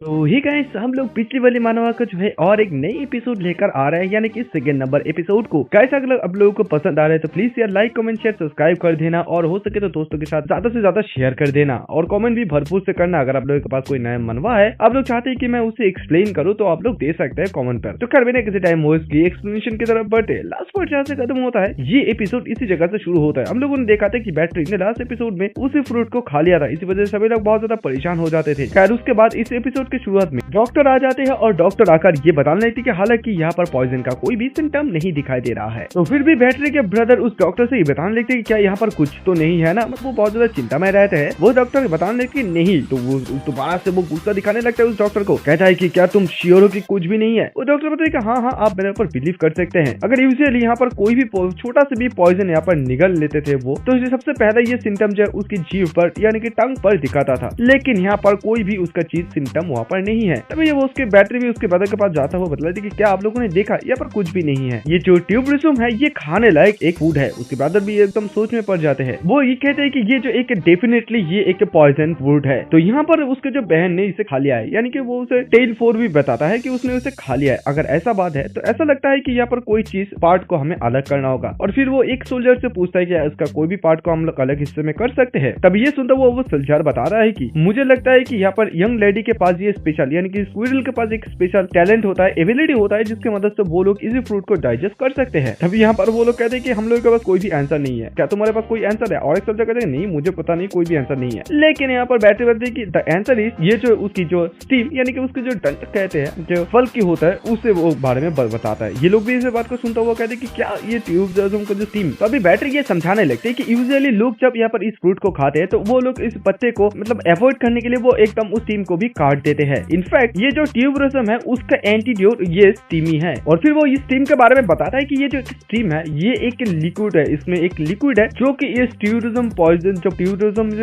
तो ही गाइस हम लोग पिछली वाली मानवा का जो है और एक नई एपिसोड लेकर आ रहे हैं, यानी कि सेकंड नंबर एपिसोड को। गाइस अगर आप लोगों को पसंद आ रहा है तो प्लीज यार लाइक कमेंट शेयर सब्सक्राइब कर देना, और हो सके तो दोस्तों के साथ ज्यादा से ज्यादा शेयर कर देना, और कमेंट भी भरपूर से करना। अगर आप लोगों के पास कोई नया मनवा है, आप लोग चाहते हैं कि मैं उसे एक्सप्लेन करूँ, तो आप लोग दे सकते हैं कमेंट पर। तो कर बिना किसी टाइम वो इसकी एक्सप्लेनेशन की तरफ बढ़ते। लास्ट पार्ट जहाँ से खत्म होता है, ये एपिसोड इसी जगह से शुरू होता है। हम लोगों ने देखा था कि बैटरी ने लास्ट एपिसोड में उसी फ्रूट को खा लिया था, इसी वजह से सभी लोग बहुत ज्यादा परेशान हो जाते थे। खैर उसके बाद इस एपिसोड की शुरुआत में डॉक्टर आ जाते हैं, और डॉक्टर आकर ये बताने लगती है कि हालांकि यहाँ पर पॉइजन का कोई भी सिम्टम नहीं दिखाई दे रहा है। तो फिर भी बैटरी के ब्रदर उस डॉक्टर से ये बताने लगते हैं कि क्या यहाँ पर कुछ तो नहीं है ना, मतलब वो बहुत ज्यादा चिंता में रहते हैं। वो डॉक्टर बताने लगते हैं नहीं, तो वो दोबारा से वो गुस्सा दिखाने लगता है उस डॉक्टर को, कहता है कि क्या तुम श्योर हो कि कुछ भी नहीं है। वो डॉक्टर बताता है कि हाँ आप मेरे ऊपर बिलीव कर सकते हैं। अगर यूजुअली यहाँ पर कोई भी छोटा से भी पॉइजन यहाँ पर निगल लेते थे वो, तो सबसे पहले ये सिम्टम जो है उसकी जीभ पर यानी कि टंग पर दिखाता था, लेकिन यहाँ पर कोई भी उसका चीज सिम्टम वहाँ पर नहीं है। तभी वो उसके बैटरी भी उसके ब्रदर के पास जाता हुआ बतलाती कि क्या आप लोगों ने देखा, यहाँ पर कुछ भी नहीं है। ये जो ट्यूबरसम है ये खाने लायक एक फूड है। उसके ब्रदर भी एकदम सोच में पड़ जाते हैं। वो ये कहते हैं कि ये जो एक डेफिनेटली ये एक पॉइजन फूड है। तो यहाँ पर उसके जो बहन ने इसे खा लिया है, यानी कि वो उसे टेल फोर भी बताता है कि उसने उसे खा लिया है। अगर ऐसा बात है तो ऐसा लगता है कि यहाँ पर कोई चीज पार्ट को हमें अलग करना होगा। और फिर वो एक सोल्जर से पूछता है कि उसका कोई भी पार्ट को हम लोग अलग हिस्से में कर सकते हैं। तब ये सुनता वो सोल्जर बता रहा है कि मुझे लगता है कि यहाँ पर यंग लेडी के पास ये स्पेशल यानी कि स्क्विरल के पास एक स्पेशल टैलेंट होता है, एबिलिटी होता है, जिसकी मदद से वो लोग इसी फ्रूट को डाइजेस्ट कर सकते हैं। तभी यहाँ पर वो लोग कहते हैं कि हम लोगों के पास कोई भी आंसर नहीं है, क्या तुम्हारे पास कोई आंसर है? और एक सोल्जर कहते हैं नहीं मुझे पता नहीं, कोई भी आंसर नहीं है। लेकिन यहाँ पर बैटरी बताती है कि द आंसर इज ये जो उसकी जो स्टीम यानी कि उसकी जो डंट कहते हैं जो फल की होता है उससे वो बारे में बताता है। ये लोग भी इस बात को सुनता हुआ कहते हैं कि क्या ये ट्यूबरसम का जो स्टीम। तो अभी बैटरी ये समझाने लगते हैं कि यूजुअली लोग जब यहाँ पर इस फ्रूट को खाते हैं तो वो लोग इस पत्ते को मतलब अवॉइड करने के लिए वो एकदम उस स्टीम को भी काट देते हैं। इनफैक्ट ये जो ट्यूबरसम है उसका एंटीडोट ये स्टीमी है। और फिर वो इस स्टीम के बारे में बताता है कि ये जो स्टीम है ये एक लिक्विड है, इसमें एक लिक्विड है जो कि ये ट्यूबरसम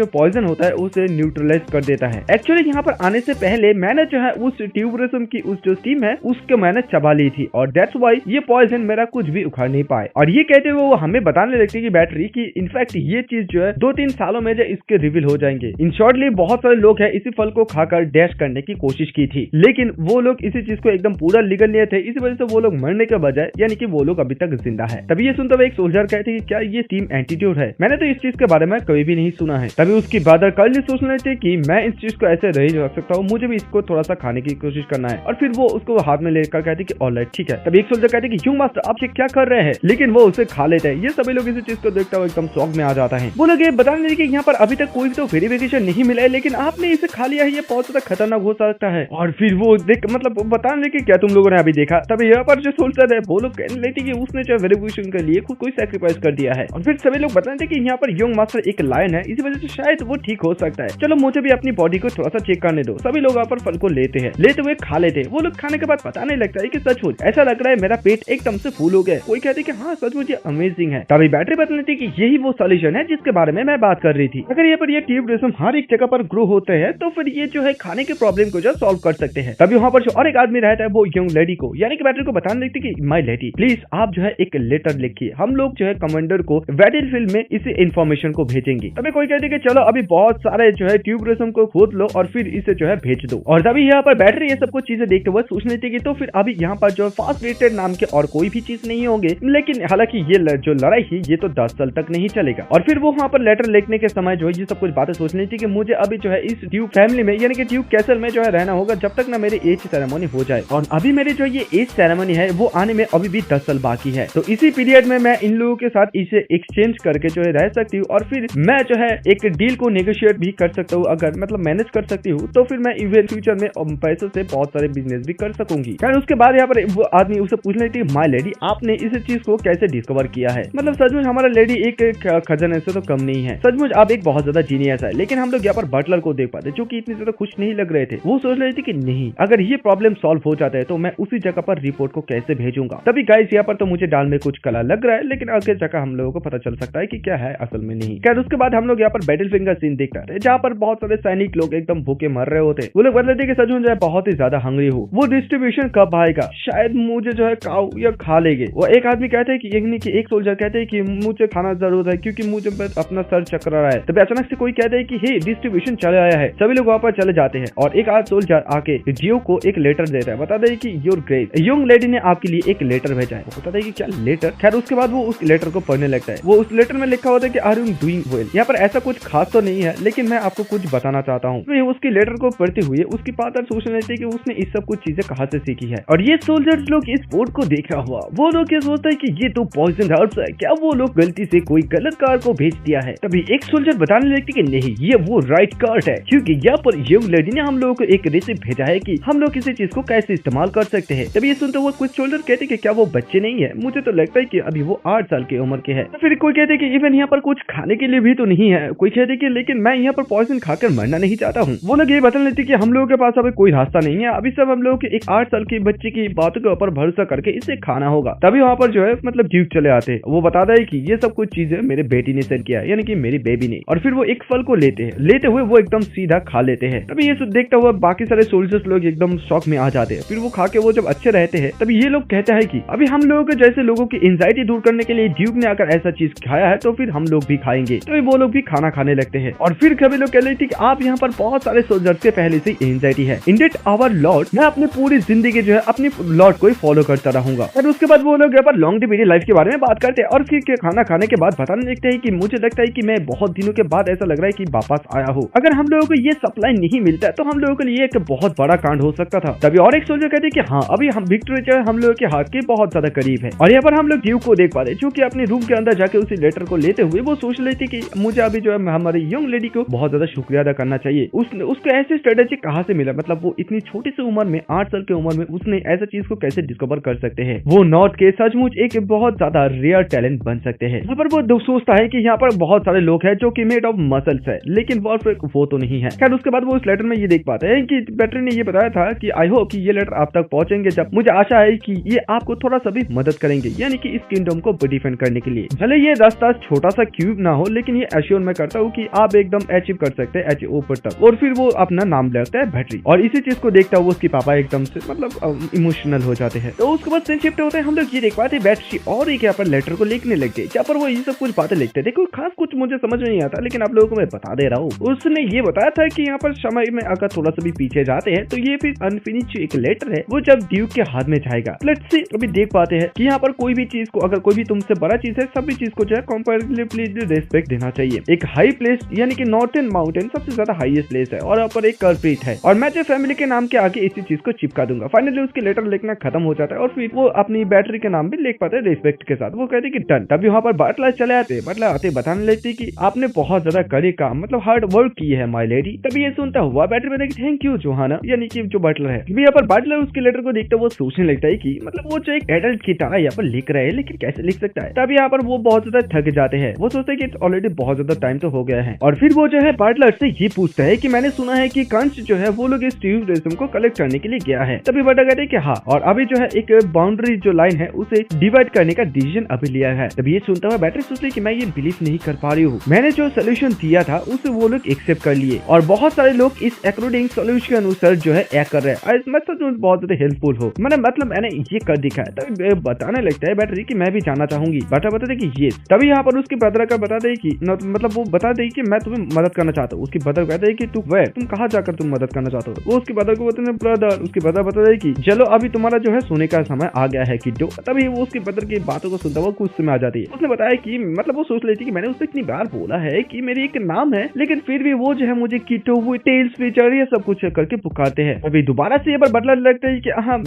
पॉइजन होता है उसे न्यूट्रलाइज कर देता है। एक्चुअली यहाँ पर आने से पहले मैंने जो है उस ट्यूबरसम की उस जो स्टीम है उसके मैंने चबा ली थी, और दैट्स व्हाई ये पॉइजन मेरा कुछ भी उखाड़ नहीं पाए। और ये कहते हुए वो हमें बताने लगती है कि बैटरी की इनफैक्ट ये चीज जो है 2-3 सालों में जो इसके रिवील हो जाएंगे। इन शॉर्टली बहुत सारे लोग हैं इसी फल को खाकर डैश करने की कोशिश की थी, लेकिन वो लोग इसी चीज को एकदम पूरा लीगल लिए थे, इसी वजह से वो लोग मरने के बजाय यानी कि वो लोग अभी तक जिंदा है। तभी ये सुनते हुए एक सोल्जर कहते हैं कि क्या ये स्टीम एंटीट्यूड है? मैंने तो इस चीज के बारे में कभी भी नहीं सुना है। तभी उसकी ब्रदर कर्ली सोचने लगते कि मैं इस चीज को ऐसे नहीं रख सकता हूँ, मुझे भी इसको थोड़ा सा खाने की कोशिश करना है। और फिर वो उसको हाथ में लेकर कहते कि ऑलराइट ठीक है। तभी एक सोल्जर कहते कि क्यों मास्टर आप ये क्या कर रहे हैं? लेकिन वो उसे खा लेते हैं। ये सभी लोग इसी चीज को देखते हुए एकदम शॉक में आ जाता है। वो लोग ये बताने लगे कि यहाँ पर अभी तक कोई तो वेरिफिकेशन नहीं मिला है, लेकिन आपने इसे खा लिया है, ये बहुत ज्यादा खतरनाक हो सकता है। और फिर वो देख मतलब बताने लगे क्या तुम लोगों ने अभी देखा। तभी यहाँ पर जो सोल्जर है वो लोग कहने लगते कि उसने जो वेरिफिकेशन के लिए खुद कोई सैक्रिफाइस कर दिया है। और फिर सभी लोग बताते कि यहाँ पर यंग मास्टर एक लायन है, इसी वजह से शायद वो ठीक हो सकता है। चलो मुझे भी अपनी बॉडी को थोड़ा सा चेक करने दो। सभी लोग यहाँ पर फल को लेते हैं, लेते हुए खा लेते हैं। वो लोग खाने के बाद पता नहीं लगता है कि सचमुच ऐसा लग रहा है मेरा पेट एकदम से फूल हो गया। कोई कहते हैं कि हाँ सचमुच ये अमेजिंग है। तभी बैटरी बताती कि यही वो सॉल्यूशन है जिसके बारे में मैं बात कर रही थी। अगर यहाँ पर ये ट्यूबरसम हर एक जगह पर ग्रो होते हैं तो फिर ये जो है खाने के प्रॉब्लम को जो सॉल्व कर सकते हैं। तभी वहाँ पर जो और एक आदमी रहता है वो यंग लेडी को यानी कि बैटरी को बताने लगती कि माय लेडी प्लीज आप जो है एक लेटर लिखिए, हम लोग जो है कमांडर को बैटलफील्ड में इस इन्फॉर्मेशन को भेजेंगे। तभी कोई कहते कि चलो अभी बहुत सारे जो है ट्यूबरसम को खोद लो और फिर इसे जो है भेज दो। और तभी यहाँ पर बैटरी ये सब कुछ चीजें देखते हुए सोचने थी कि तो फिर अभी यहाँ पर जो फास्ट रेटेड नाम के और कोई भी चीज नहीं होंगे, लेकिन हालांकि ये जो लड़ाई है ये तो 10 साल तक नहीं चलेगा। और फिर वो वहाँ पर लेटर लिखने के समय जो है ये सब कुछ बातें सोचनी थी कि मुझे अभी जो है इस ट्यूब फैमिली में यानी कि ट्यूब कैसल में जो है रहना होगा जब तक ना मेरी एज सेरेमनी हो जाए। और अभी मेरी जो ये एज सेरेमनी है वो आने में अभी भी 10 साल बाकी है। तो इसी पीरियड में मैं इन लोगों के साथ इसे एक्सचेंज करके जो है रह सकती हूँ, और फिर मैं जो है एक डील को नेगोशिएट भी कर सकता हूँ। अगर मतलब मैनेज कर सकती हूँ तो फिर मैं इवन फ्यूचर में पैसों से बहुत सारे बिजनेस भी कर सकूंगी। कारण उसके बाद यहाँ पर वो आदमी उसे पूछने लगती माय लेडी आपने इस चीज को कैसे डिस्कवर किया है? मतलब सचमुच हमारा लेडी एक खजाने से तो कम नहीं है, सचमुच आप एक बहुत ज्यादा जीनियस है। लेकिन हम लोग यहाँ पर बटलर को देख पाते जो कि इतनी ज्यादा खुश नहीं लग रहे थे। वो सोच रहे थे कि नहीं अगर ये प्रॉब्लम सॉल्व हो जाता है तो मैं उसी जगह पर रिपोर्ट को कैसे भेजूंगा। तभी गाइस यहाँ पर तो मुझे डाल में कुछ कला लग रहा है, लेकिन आगे जगह हम लोगों को पता चल सकता है कि क्या है असल में नहीं। क्या उसके बाद हम लोग यहाँ पर बैटलफील्ड का सीन देखते हैं जहाँ पर बहुत सारे सैनिक लोग एकदम भूखे मर रहे होते। वो लोग बदलते कि सचमुच जो बहुत ही ज्यादा हंग्री हो, वो डिस्ट्रीब्यूशन कब आएगा, शायद मुझे जो है काऊ या खा लेंगे। वो एक आदमी कहते हैं कि एक सोल्जर कहते हैं कि मुझे खाना जरूर है क्योंकि मुझे अपना सर चकरा रहा है। तभी अचानक से कोई कहता है कि हे डिस्ट्रीब्यूशन चले आया है। सभी लोग वहाँ पर चले जाते हैं और एक चार सोल्जर आके जियो को एक लेटर देता है, बता दे कि योर ग्रेट यंग लेडी ने आपके लिए एक लेटर भेजा है। बता दे कि क्या लेटर। खैर उसके बाद वो उस लेटर को पढ़ने लगता है। वो उस लेटर में लिखा होता है कि आर यू डूइंग वेल। यहाँ पर ऐसा कुछ खास तो नहीं है, लेकिन मैं आपको कुछ बताना चाहता हूँ। तो उसकी लेटर को पढ़ते हुए उसकी फादर सोचने लगते कि उसने इस सब कुछ चीजें कहाँ से सीखी है। और ये सोल्जर्स लोग इस बोर्ड को देखा हुआ वो लोग ये सोचते हैं कि ये तो पॉइजन हर्ब्स है, क्या वो लोग गलती से कोई गलत कार को भेज दिया है। तभी एक सोल्जर बताने लगते कि नहीं, ये वो राइट कार्ड है, क्योंकि यहाँ पर यंग लेडी ने हम लोगों को एक रेसिपी भेजा है कि हम लोग किसी चीज को कैसे इस्तेमाल कर सकते हैं। तभी ये सुनते हुए कुछ सोल्जर कहते कि क्या वो बच्चे नहीं है, मुझे तो लगता है कि अभी वो 8 साल की उम्र के है। तो फिर कोई कहते कि इवन यहाँ पर कुछ खाने के लिए भी तो नहीं है, कोई कहते कि लेकिन मैं यहाँ पर पॉइजन खाकर मरना नहीं चाहता हूँ। वो लोग ये बता लेते कि हम लोगों के पास अभी कोई रास्ता नहीं है, अभी सब हम लोग के एक 8 साल के बच्चे की बातों के ऊपर भरोसा करके इसे खाना होगा। तभी वहाँ पर जो है मतलब ड्यूक चले आते हैं। वो बताता है कि ये सब कुछ चीजें मेरे बेटी ने सेट किया है, यानी कि मेरी बेबी ने। और फिर वो एक फल को लेते हैं, लेते हुए वो एकदम सीधा खा लेते हैं। तभी ये देखता हुआ बाकी सारे सोल्जर्स लोग एकदम शॉक में आ जाते हैं। फिर वो खा के वो जब अच्छे रहते हैं, तभी ये लोग कहते हैं कि अभी हम लोगों के जैसे लोगों की एंजाइटी दूर करने के लिए ड्यूक ने अगर ऐसा चीज खाया है तो फिर हम लोग भी खाएंगे। तो वो लोग भी खाना खाने लगते हैं। और फिर कभी लोग कह रहे थे कि आप यहाँ पर बहुत सारे सोल्जर्स के पहले से एंजाइटी है, इंडेड आवर लॉर्ड, मैं अपनी पूरी जिंदगी जो है अपनी लॉर्ड को ही फॉलो करता रहूंगा। और उसके बाद वो लोग यहाँ पर लॉन्गेविटी लाइफ के बारे में बात करते हैं। और फिर खाना खाने के बाद बताने लगते हैं कि मुझे लगता है कि मैं बहुत दिनों के बाद ऐसा लग रहा है कि वापस आया हूँ। अगर हम लोगों को ये सप्लाई नहीं मिलता है तो हम लोगों के लिए एक बहुत बड़ा कांड हो सकता था। तभी और एक सोल्जर कहते हैं कि हाँ, अभी हम विक्ट्री जो है हम लोगों के हाथ के बहुत ज्यादा करीब है। और यहाँ पर हम लोग ड्यूक को देख पा रहे हैं, जो कि अपने रूम के अंदर जाके उसी लेटर को लेते हुए वो सोच लेती कि मुझे अभी जो है हमारी यंग लेडी को बहुत ज्यादा शुक्रिया अदा करना चाहिए। उसको ऐसे स्ट्रेटेजी कहाँ से मिला, मतलब वो इतनी छोटी सी उम्र में 8 साल की उम्र में उसने ऐसा चीज को कैसे डिस्कवर कर सकते हैं। वो नॉर्थ के सचमुच एक बहुत ज्यादा रेयर टैलेंट बन सकते हैं। यहाँ पर वो सोचता है कि यहाँ पर बहुत सारे लोग हैं जो कि मेड ऑफ मसल्स है, लेकिन वो तो नहीं है। खैर उसके बाद वो उस लेटर में ये देख पाते हैं कि बैटरी ने ये बताया था कि आई होप कि ये लेटर आप तक पहुंचेंगे, जब मुझे आशा है कि ये आपको थोड़ा सा भी मदद करेंगे, यानी कि इस किंगडम को डिफेंड करने के लिए। भले ये रास्ता छोटा सा क्यूब ना हो, लेकिन ये एश्योर मैं करता हूँ कि आप एकदम अचीव कर सकते हैं ऊपर तक। और फिर वो अपना नाम लेता है बैटरी। और इसी चीज को देखता हुआ उसके पापा एकदम से मतलब इमोशनल हो जाते हैं। तो उसके बाद सीन शिफ्ट होता है, हम लोग ये देख पाते हैं बैटरी और एक यहाँ पर लेटर को लिखने लगते हैं, जहाँ पर वो ये सब कुछ बातें लिखते हैं। देखो खास कुछ मुझे समझ में नहीं आता, लेकिन आप लोगों को मैं बता दे रहा हूँ। उसने ये बताया था कि यहाँ पर समय में अगर थोड़ा सा भी पीछे जाते हैं तो ये फिर अनफिनिश एक लेटर है, वो जब ड्यूक के हाथ में जाएगा। लेट्स सी अभी देख पाते हैं कि यहाँ पर कोई भी चीज को, अगर कोई भी तुमसे बड़ा चीज है, सभी चीज को जो है कंपैरेटिवली रिस्पेक्ट देना चाहिए। एक हाई प्लेस यानी कि नॉर्थर्न माउंटेन सबसे ज्यादा हाईएस्ट प्लेस है और यहाँ पर एक कर्पेट है, और मैं जो फैमिली के नाम के आगे इसी चीज को चिपका दूंगा। फाइनली उसके लेटर लिखना खत्म हो जाता है और फिर वो अपनी बैटरी के नाम भी लिख पाते हैं रिस्पेक्ट के साथ। वो कहते हैं कि डन। तभी वहाँ पर बटलर चले आते, बटलर आते बताने लगते कि आपने बहुत ज्यादा करे काम, मतलब हार्ड वर्क की है माय लेडी। तभी ये सुनता हुआ बैटरी में देखिए थैंक यू जोहाना, यानी कि जो बटलर है। यहाँ पर बटलर उसके लेटर को देखते वो सोचने लगता है कि मतलब वो जो एक एडल्ट की तरह यहाँ पर लिख रहे हैं, लेकिन कैसे लिख सकता है। तभी यहाँ पर वो बहुत ज्यादा थक जाते हैं। वो सोचते हैं कि ऑलरेडी बहुत ज्यादा टाइम तो हो गया है। और फिर वो जो है बटलर से ये पूछता है कि मैंने सुना है कि कंच जो है वो लोग इस ट्यूब रेशम को कलेक्ट करने के लिए गया है। तभी बटलर कहते हैं कि हाँ, और अभी जो है एक बाउंड्री जो लाइन है उसे डिवाइड करने का डिसीजन अभी लिया है। तभी ये सुनता हुआ बैटरी सोचती है कि मैं ये बिलीव नहीं कर पा रही हूँ, मैंने जो सोल्यूशन दिया था उसे वो लोग एक्सेप्ट कर लिए और बहुत सारे लोग इस अकॉर्डिंग सोल्यूशन के अनुसार जो है एक्ट कर रहे हैं। मैं सच में बहुत ज्यादा हेल्पफुल हो, मतलब मैंने ये कर दिखा है। तभी बताने लगता है बैटरी कि मैं भी जानना चाहूंगी। बता दे कि ये। तभी यहाँ पर उसके ब्रदर का बता दे कि मतलब वो बता दे कि मैं तुम्हें मदद करना चाहता हूँ। उसकी ब्रदर कहता है कि तुम कहाँ जाकर तुम मदद करना चाहते हो। वो उसके ब्रदर को बताने ब्रदर, उसके ब्रदर बता दे कि चलो अभी तुम्हारा जो है सोने का समय आ गया है किड्डो। तभी वो उसके ब्रदर की बातों को सुनता हुआ गुस्से में आ जाती है। उसने बताया कि मतलब वो सोच लेती कि मैंने उससे इतनी बार बोला है कि मेरी एक नाम है, लेकिन फिर भी वो जो है मुझे किड्डो, वो टेल्स फीचर ये सब कुछ करके पुकारते हैं। अभी दोबारा से ये बार बदला लगता है कि हाँ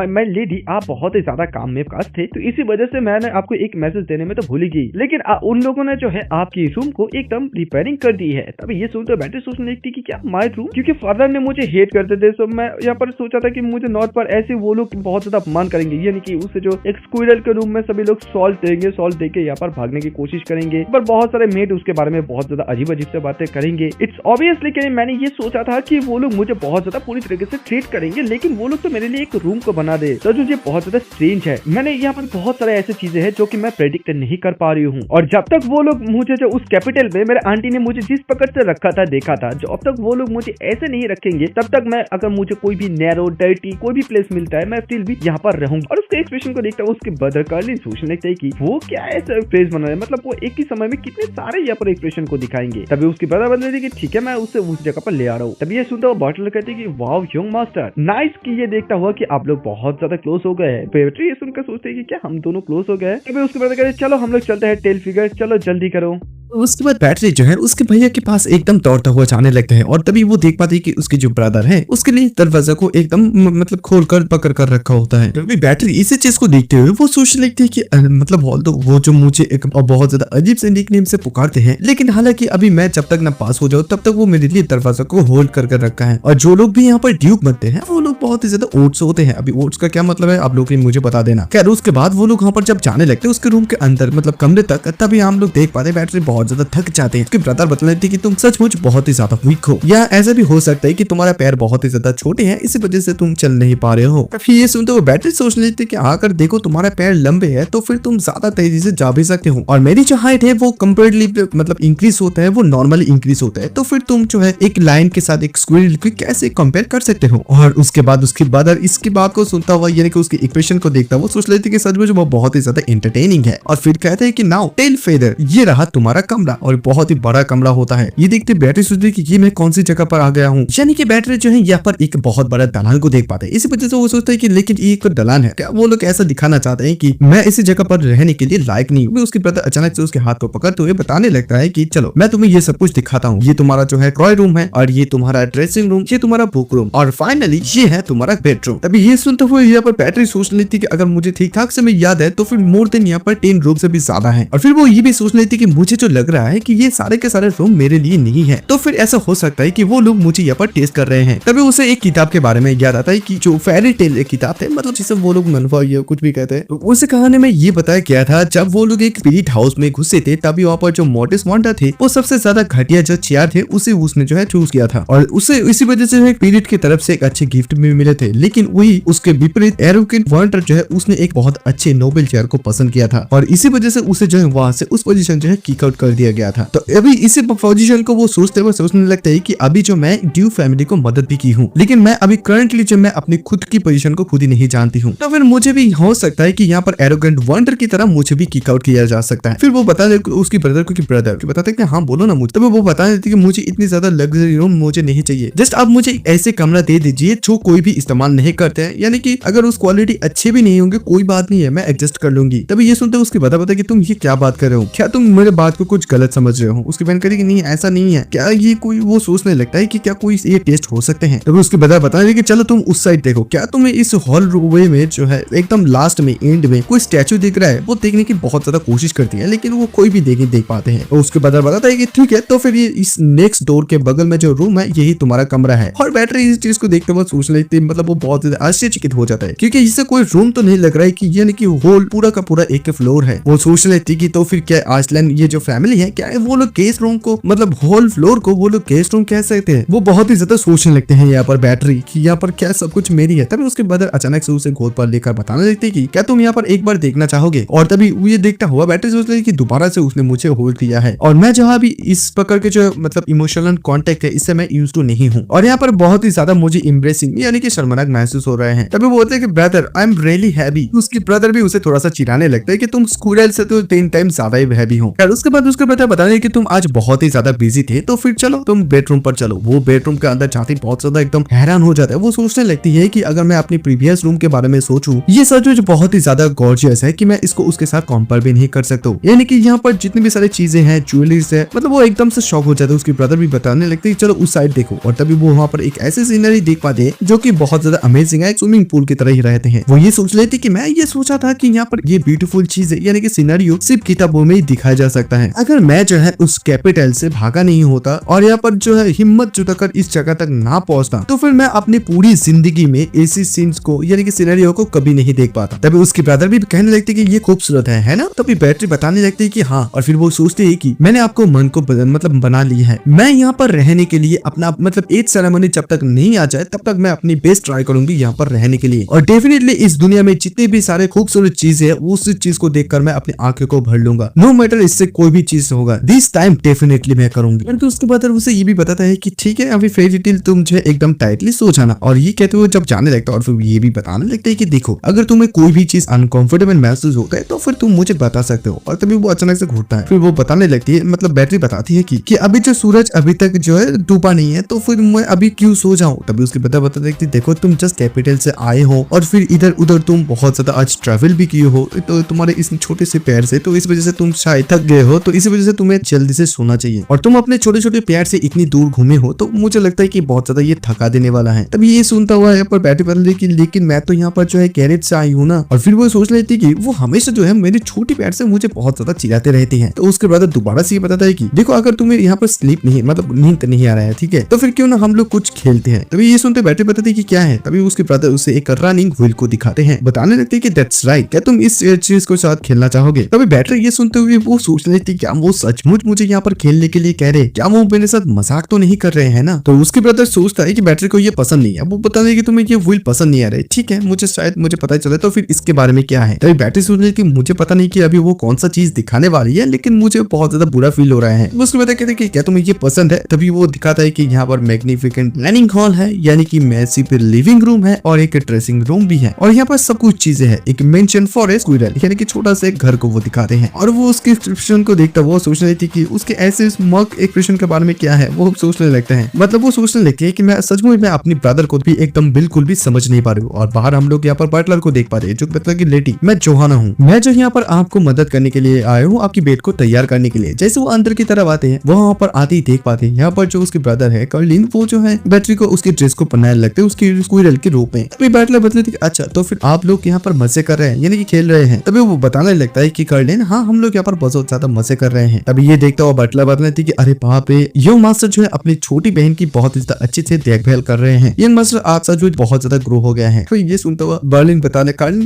मैं लेडी आप बहुत ही ज्यादा काम में व्यस्त थे, तो इसी वजह से मैंने आपको एक मैसेज देने में तो भूल ही गई, लेकिन उन लोगों ने जो है आपकी रूम को एकदम रिपेयरिंग कर दी है। तभी ये सुनते बैटरी सोचने लगती कि क्या माय रूम, क्योंकि फादर ने मुझे हेट करते थे। सो मैं यहाँ पर सोचा था कि मुझे नॉर्थ पर ऐसे वो लोग बहुत ज्यादा अपमान करेंगे, यानी कि उससे जो एक स्क्विरल के रूम में सभी लोग सॉल्ट देंगे, सॉल्ट देके यहाँ पर भागने की कोशिश करेंगे, पर बहुत सारे मेड उसके बारे में बहुत ज्यादा अजीब अजीब से बातें करेंगे। इट्स ऑब्वियसली कि मैंने ये सोचा था कि वो लोग मुझे बहुत ज्यादा पूरी तरीके से ट्रीट करेंगे, लेकिन वो लोग तो मेरे लिए एक रूम को बना दे, तो मुझे बहुत ज्यादा स्ट्रेंज है। मैंने यहाँ पर बहुत सारे ऐसे चीजें हैं जो कि मैं प्रेडिक्ट नहीं कर पा रही हूँ, और जब तक वो लोग मुझे जो उस कैपिटल में मेरे आंटी ने मुझे जिस प्रकार से रखा था देखा था, जब तक वो लोग मुझे ऐसे नहीं रखेंगे तब तक मैं, अगर मुझे कोई भी नैरो डर्टी कोई भी प्लेस मिलता है, मैं स्टिल भी यहाँ पर रहूंगी। और उसके एक्सप्रेशन को देखता है उसके ब्रदर कार्लिन सोचने लगता है कि वो क्या ऐसा फेस बना है, मतलब वो एक ही समय में कितने सारे यहाँ पर एक्सप्रेशन को दिखाएंगे। तभी उसकी ब्रदर बदले कि ठीक है मैं उससे उस जगह पर ले आ रहा हूँ। तभी ये सुनता तो बटलर कहती है कि वाओ यंग मास्टर नाइस कि ये देखता हुआ कि आप लोग बहुत ज्यादा क्लोज हो गए हैं। बेट्री ये सुनकर सोचते हैं कि क्या हम दोनों क्लोज हो गए। तभी उसके बाद कहते चलो हम लोग चलते हैं टेल फिगर, चलो जल्दी करो। उसके बाद बैटरी जो है उसके भैया के पास एकदम दौड़ता हुआ जाने लगते हैं और तभी वो देख पाते हैं कि उसके जो ब्रदर है उसके लिए दरवाजा को एकदम मतलब खोल कर पकड़ कर रखा होता है। तभी बैटरी इसी चीज को देखते हुए वो सोचने लगती है कि मतलब वो जो मुझे एक बहुत ज्यादा अजीब से निकनेम से पुकारते हैं, लेकिन हालांकि अभी मैं जब तक ना पास हो जाऊं तब तक वो मेरे लिए दरवाजा को होल्ड कर रखा है। और जो लोग भी यहाँ पर ड्यूक बनते हैं वो लोग बहुत ही ज्यादा ओट्स होते हैं। अभी ओट्स का क्या मतलब है आप लोग मुझे बता देना। खैर उसके बाद वो लोग वहाँ पर जब जाने लगते हैं उसके रूम के अंदर मतलब कमरे तक, तभी हम लोग देख पाते बैटरी बहुत ज्यादा थक जाते हैं। उसके ब्रदर बता लेते कि तुम सचमुच बहुत ही ज्यादा वीक हो, या ऐसा भी हो सकता है कि तुम्हारा पैर बहुत ही ज्यादा छोटे हैं इसी वजह से तुम चल नहीं पा रहे हो। फिर ये सुनते हुए बैटरी सोच लेते कि आकर देखो तुम्हारा पैर लंबे है तो फिर तुम ज्यादा तेजी से जा भी सकते हो, और मेरी जो हाइट है वो कंपेरेटिवली मतलब इंक्रीज होता है, वो नॉर्मली इंक्रीज होता है, तो फिर तुम जो है एक लाइन के साथ एक स्क्वायर को कैसे कंपेयर कर सकते हो। और उसके बाद उसके ब्रदर इसकी बात को सुनता हुआ यानी कि उसकी इक्वेशन को देखता हुआ सोच लेते कि सचमुच वो बहुत ही ज्यादा एंटरटेनिंग है। और फिर कहते हैं कि नाउ टेल फेदर ये रहा तुम्हारा कमरा, और बहुत ही बड़ा कमरा होता है। ये देखते बैटरी सोचती कि ये मैं कौन सी जगह पर आ गया हूँ। यानी कि बैटरी जो है यहाँ पर एक बहुत बड़ा दलान को देख पाते हैं। इसी वजह से वो सोचता है कि लेकिन ये एक दलान है क्या, वो लोग ऐसा दिखाना चाहते हैं कि मैं इसी जगह पर रहने के लिए लायक नहीं हूँ। उसके ब्रदर अचानक से उसके हाथ को पकड़ते हुए बताने लगता है कि चलो मैं तुम्हें ये सब कुछ दिखाता हूँ। ये तुम्हारा जो है टॉय रूम है, और ये तुम्हारा ड्रेसिंग रूम, ये तुम्हारा बुक रूम, और फाइनली ये है तुम्हारा बेडरूम। तभी ये सुनते हुए यहाँ पर बैटरी सोच लेती कि अगर मुझे ठीक ठाक से याद है तो फिर मोर देन यहाँ पर 10 रूम से भी ज्यादा है। और फिर वो ये भी सोच लेती कि मुझे जो लग रहा है कि ये सारे के सारे रूम मेरे लिए नहीं है, तो फिर ऐसा हो सकता है कि वो लोग मुझे यहाँ पर टेस्ट कर रहे हैं। तभी उसे एक किताब के बारे में याद आता है कि जो फेरी टेल एक किताब है, मतलब जिसे वो लोग मनवा या कुछ भी कहते हैं, तो उस कहानी में ये बताया गया था जब वो लोग एक स्पिरिट हाउस में घुसे थे तभी वहाँ पर जो मोटिस वांडा थे वो सबसे ज्यादा घटिया जो चेयर थे उसे उसने जो है चूज किया था, और उसे इसी वजह से स्पिरिट की तरफ से एक अच्छे गिफ्ट भी मिले थे। लेकिन वही उसके विपरीत एरोगेंट वांडर जो है उसने एक बहुत अच्छे नोबेल चेयर को पसंद किया था, और इसी वजह से उसे जो है वहां से उस पोजीशन जो है किक आउट कर दिया गया था। तो अभी इसी पोजीशन को वो सोचने लगता है कि अभी जो मैं ड्यू फैमिली को मदद भी की हूँ, लेकिन मैं अभी करंटली जो मैं अपनी खुद की पोजीशन को खुद ही नहीं जानती हूँ, तो फिर मुझे भी हो सकता है कि यहाँ पर एरोगेंट वंडर की तरह मुझे भी किक आउट किया जा सकता है। फिर वो बता दे उसकी ब्रदर को कि ब्रदर बताते कि हाँ बोलो ना मुझे, तो वो बता देती कि मुझे इतनी ज्यादा लग्जरी रूम मुझे नहीं चाहिए, जस्ट आप मुझे ऐसे कमरा दे दीजिए जो कोई भी इस्तेमाल नहीं करते हैं, यानी कि अगर उस क्वालिटी अच्छे भी नहीं होंगे कोई बात नहीं है मैं एडजस्ट कर लूंगी। तभी ये सुनते उसकी बता कि तुम ये क्या बात कर रहे हो, क्या तुम मेरे बात को कुछ गलत समझ रहे हो। उसकी बहन कही कि नहीं ऐसा नहीं है, क्या ये कोई वो सोचने लगता है कि क्या कोई ये टेस्ट हो सकते हैं। तभी उसके बता रहे कि चलो तुम उस साइड देखो, क्या तुम्हें इस हॉल वे में जो है एकदम लास्ट में एंड में कोई स्टैचू दिख रहा है। वो देखने की बहुत ज्यादा कोशिश करती है लेकिन वो कोई भी देख पाते हैं। और उसके बताता है कि ठीक है तो फिर ये इस नेक्स्ट डोर के बगल में जो रूम है यही तुम्हारा कमरा है। और बैटरी इस चीज को देखते हुए सोच लेती है, मतलब वो बहुत ज्यादा आश्चर्यचकित हो जाता है क्योंकि इससे कोई रूम तो नहीं लग रहा है कि यानी कि होल पूरा का पूरा एक फ्लोर है। वो सोच लेती कि तो फिर क्या आइसलैंड ये जो फैमिली है क्या है वो लोग गेस्ट रूम को मतलब होल फ्लोर को वो लोग गेस्ट रूम कह सकते हैं। वो बहुत ही ज्यादा सोचने लगते हैं यहाँ पर बैटरी कि यहाँ पर क्या सब कुछ मेरी है। तभी उसके ब्रदर अचानक से उसे गोद पर लेकर बताने लगते कि क्या तुम यहाँ पर एक बार देखना चाहोगे। और तभी ये देखता हुआ बैटरी सोच लेती कि दोबारा से उसने मुझे होल्ड किया है और मैं जहाँ भी इस प्रकार के जो मतलब इमोशनल कॉन्टेक्ट है इससे मैं यूज टू नहीं हूँ, और यहाँ पर बहुत ही ज्यादा मुझे इम्प्रेसिंग यानी कि शर्मनाक महसूस हो रहे हैं। तभी वो बोलते हैं कि brother I am really heavy. उसके ब्रदर भी उसे थोड़ा सा चिढ़ाने लगता है कि तुम स्कूल से तो 3 टाइम ज्यादा ही हैवी हो। उसके बाद उसके ब्रदर बताने कि तुम आज बहुत ही ज्यादा बिजी थे तो फिर चलो तुम बेडरूम पर चलो। वो बेडरूम के अंदर जाती बहुत ज्यादा एकदम हैरान हो जाता है। वो सोचने लगती है कि अगर मैं अपनी प्रीवियस रूम के बारे में सोचूं ये सच बहुत ही ज्यादा गॉर्जियस है कि मैं इसको उसके साथ कंपेयर भी नहीं कर सकता हूँ। यानी कि यहाँ पर जितनी भी सारी चीजें हैं ज्वेलरीज है मतलब वो एकदम से शॉक हो जाता है। उसकी ब्रदर भी बताने लगते हैं चलो उस साइड देखो, और तभी वो वहाँ पर एक ऐसी सीनरी देख पाते हैं जो कि बहुत ज्यादा अमेजिंग है, स्विमिंग पूल की तरह ही रहते हैं। वो ये सोच लेते कि मैं ये सोचा था कि यहाँ पर ये ब्यूटीफुल चीज है यानी कि सिनेरियो सिर्फ किताबों में ही दिखाया जा सकता है। अगर मैं जो है उस कैपिटल से भागा नहीं होता और यहाँ पर जो है हिम्मत जुटाकर इस जगह तक ना पहुंचता तो फिर मैं अपनी पूरी जिंदगी में ऐसी सीन्स को यानी कि सिनेरियो को कभी नहीं देख पाता। तभी उसकी ब्रदर भी कहने लगती कि ये खूबसूरत है ना। तभी बैटरी बताने लगती है कि हाँ, और फिर वो सोचती है कि मैंने आपको मन को मतलब बना लिया है। मैं यहाँ पर रहने के लिए अपना मतलब एज सेरेमनी जब तक नहीं आ जाए तब तक मैं अपनी बेस्ट ट्राई करूंगी यहाँ पर रहने के लिए, और डेफिनेटली इस दुनिया में जितने भी सारे खूबसूरत चीज है उस चीज को देखकर मैं अपनी आंखें को भर लूंगा। नो मैटर इससे कोई भी चीज होगा, दिस टाइम डेफिनेटली मैं करूंगी। परंतु उसके बाद उसे ये भी बताता है कि ठीक है अभी फेरी टेल तुम जो है एकदम टाइटली सो जाना। और ये कहते हुए जब जाने लगता है और फिर ये भी बताने लगता है कि देखो अगर तुम्हें कोई भी चीज अनकंफर्टेबल महसूस होता है तो फिर तुम मुझे बता सकते हो। और तभी वो अचानक से घूरता है। फिर वो बताने लगती है, मतलब बैटरी बताती है कि अभी जो सूरज अभी तक जो है डूबा नहीं है तो फिर मैं अभी क्यों सो जाऊं। तभी उसके बता देखती देखो तुम जस्ट कैपिटल से आए हो और फिर इधर उधर तुम बहुत ज्यादा आज ट्रैवल भी किए हो तो तुम्हारे इस छोटे से पैर से, तो इस वजह से तुम शायद थक गए हो, तो इस वजह से तुम्हें जल्दी से सोना चाहिए। और तुम अपने छोटे छोटे पैर से इतनी दूर घूमे हो तो मुझे लगता है कि बहुत ज्यादा ये थका देने वाला है। तभी ये सुनता हुआ यहाँ पर बैटरी बता रही लेकिन मैं तो यहाँ पर जो है गैरेज से आई हूँ ना। और फिर वो सोच लेती कि वो हमेशा जो है मेरी छोटी पैर से मुझे बहुत ज्यादा चिढ़ाते रहते हैं। तो उसके बाद दोबारा से ये बताता है कि देखो अगर तुम्हें यहाँ पर स्लीप नहीं, मतलब नींद नहीं आ रहा है, ठीक है, तो फिर क्यों ना हम लोग कुछ खेलते हैं। तभी ये सुनते बैटरी बताती कि क्या है। तभी उसके ब्रदर उसे एक रनिंग व्हील को दिखाते हैं, बताने लगते हैं कि दैट्स राइट, क्या तुम इस चीज को साथ खेलना चाहोगे। तभी बैटरी ये सुनते हुए वो सोच लेती क्या वो सचमुच मुझे यहाँ पर खेलने के लिए कह रहे, क्या वो मेरे साथ मजाक तो नहीं कर रहे हैं ना। तो उसके ब्रदर सोचता है कि बैटरी को ये पसंद नहीं है, वो बता रहे कि तुम्हें ये व्हील पसंद नहीं आ रही, ठीक है मुझे शायद मुझे पता चले तो फिर इसके बारे में क्या है। तभी बैटरी सोच रही थी मुझे पता नहीं कि अभी वो कौन सा चीज दिखाने वाली है, लेकिन मुझे बहुत ज्यादा बुरा फील हो रहा है। उसके बाद कहते कि क्या तुम्हें ये पसंद है। तभी वो दिखाता है कि यहाँ पर मैग्निफिकेंट डाइनिंग हॉल है, यानी कि मैसिव लिविंग रूम है और एक ड्रेसिंग रूम भी है और यहाँ पर सब कुछ चीजें हैं। एक मेंशन फॉर ए स्क्विरल, यानी कि छोटा सा एक घर को वो दिखाते हैं। और वो उसके एक्सप्रेशन को देखता वो सोच रही थी कि उसके ऐसे स्मग एक्सप्रेशन के बारे में क्या है, वो सोचने लगते हैं। मतलब वो सोचने लगते हैं कि मैं सचमुच में अपनी ब्रदर को भी एकदम बिल्कुल भी समझ नहीं पा रही हूँ। और बाहर हम लोग यहाँ पर बटलर को देख पा रहे हैं जो मतलब की लेडी, मैं जोहाना हूँ, मैं जो यहाँ पर आपको मदद करने के लिए आया हूँ, आपकी बेड को तैयार करने के लिए। जैसे वो अंदर की तरफ आते हैं वो वहाँ पर आते ही देख पाते हैं यहाँ पर जो उसके ब्रदर है कर्लिन, वो जो है बैटरी को उसकी ड्रेस को पहनाने लगते हैं उसकी स्क्विरल के रूप में। तभी बैटलर बतलाती कि अच्छा तो फिर आप लोग यहाँ पर मजे कर रहे हैं, यानी कि खेल रहे हैं। तभी वो बताने लगता है कि कर्लिन हाँ हम लोग यहाँ पर बहुत ज्यादा मजे कर रहे हैं। तभी ये देखता हुआ बैटलर बतलाती कि अरे बाप रे, यंग मास्टर जो है अपनी छोटी बहन की बहुत ज्यादा अच्छे से देखभाल कर रहे हैं, यंग मास्टर आपका जो बहुत ज्यादा ग्रो हो गया है। तो ये सुनता हुआ कर्लिन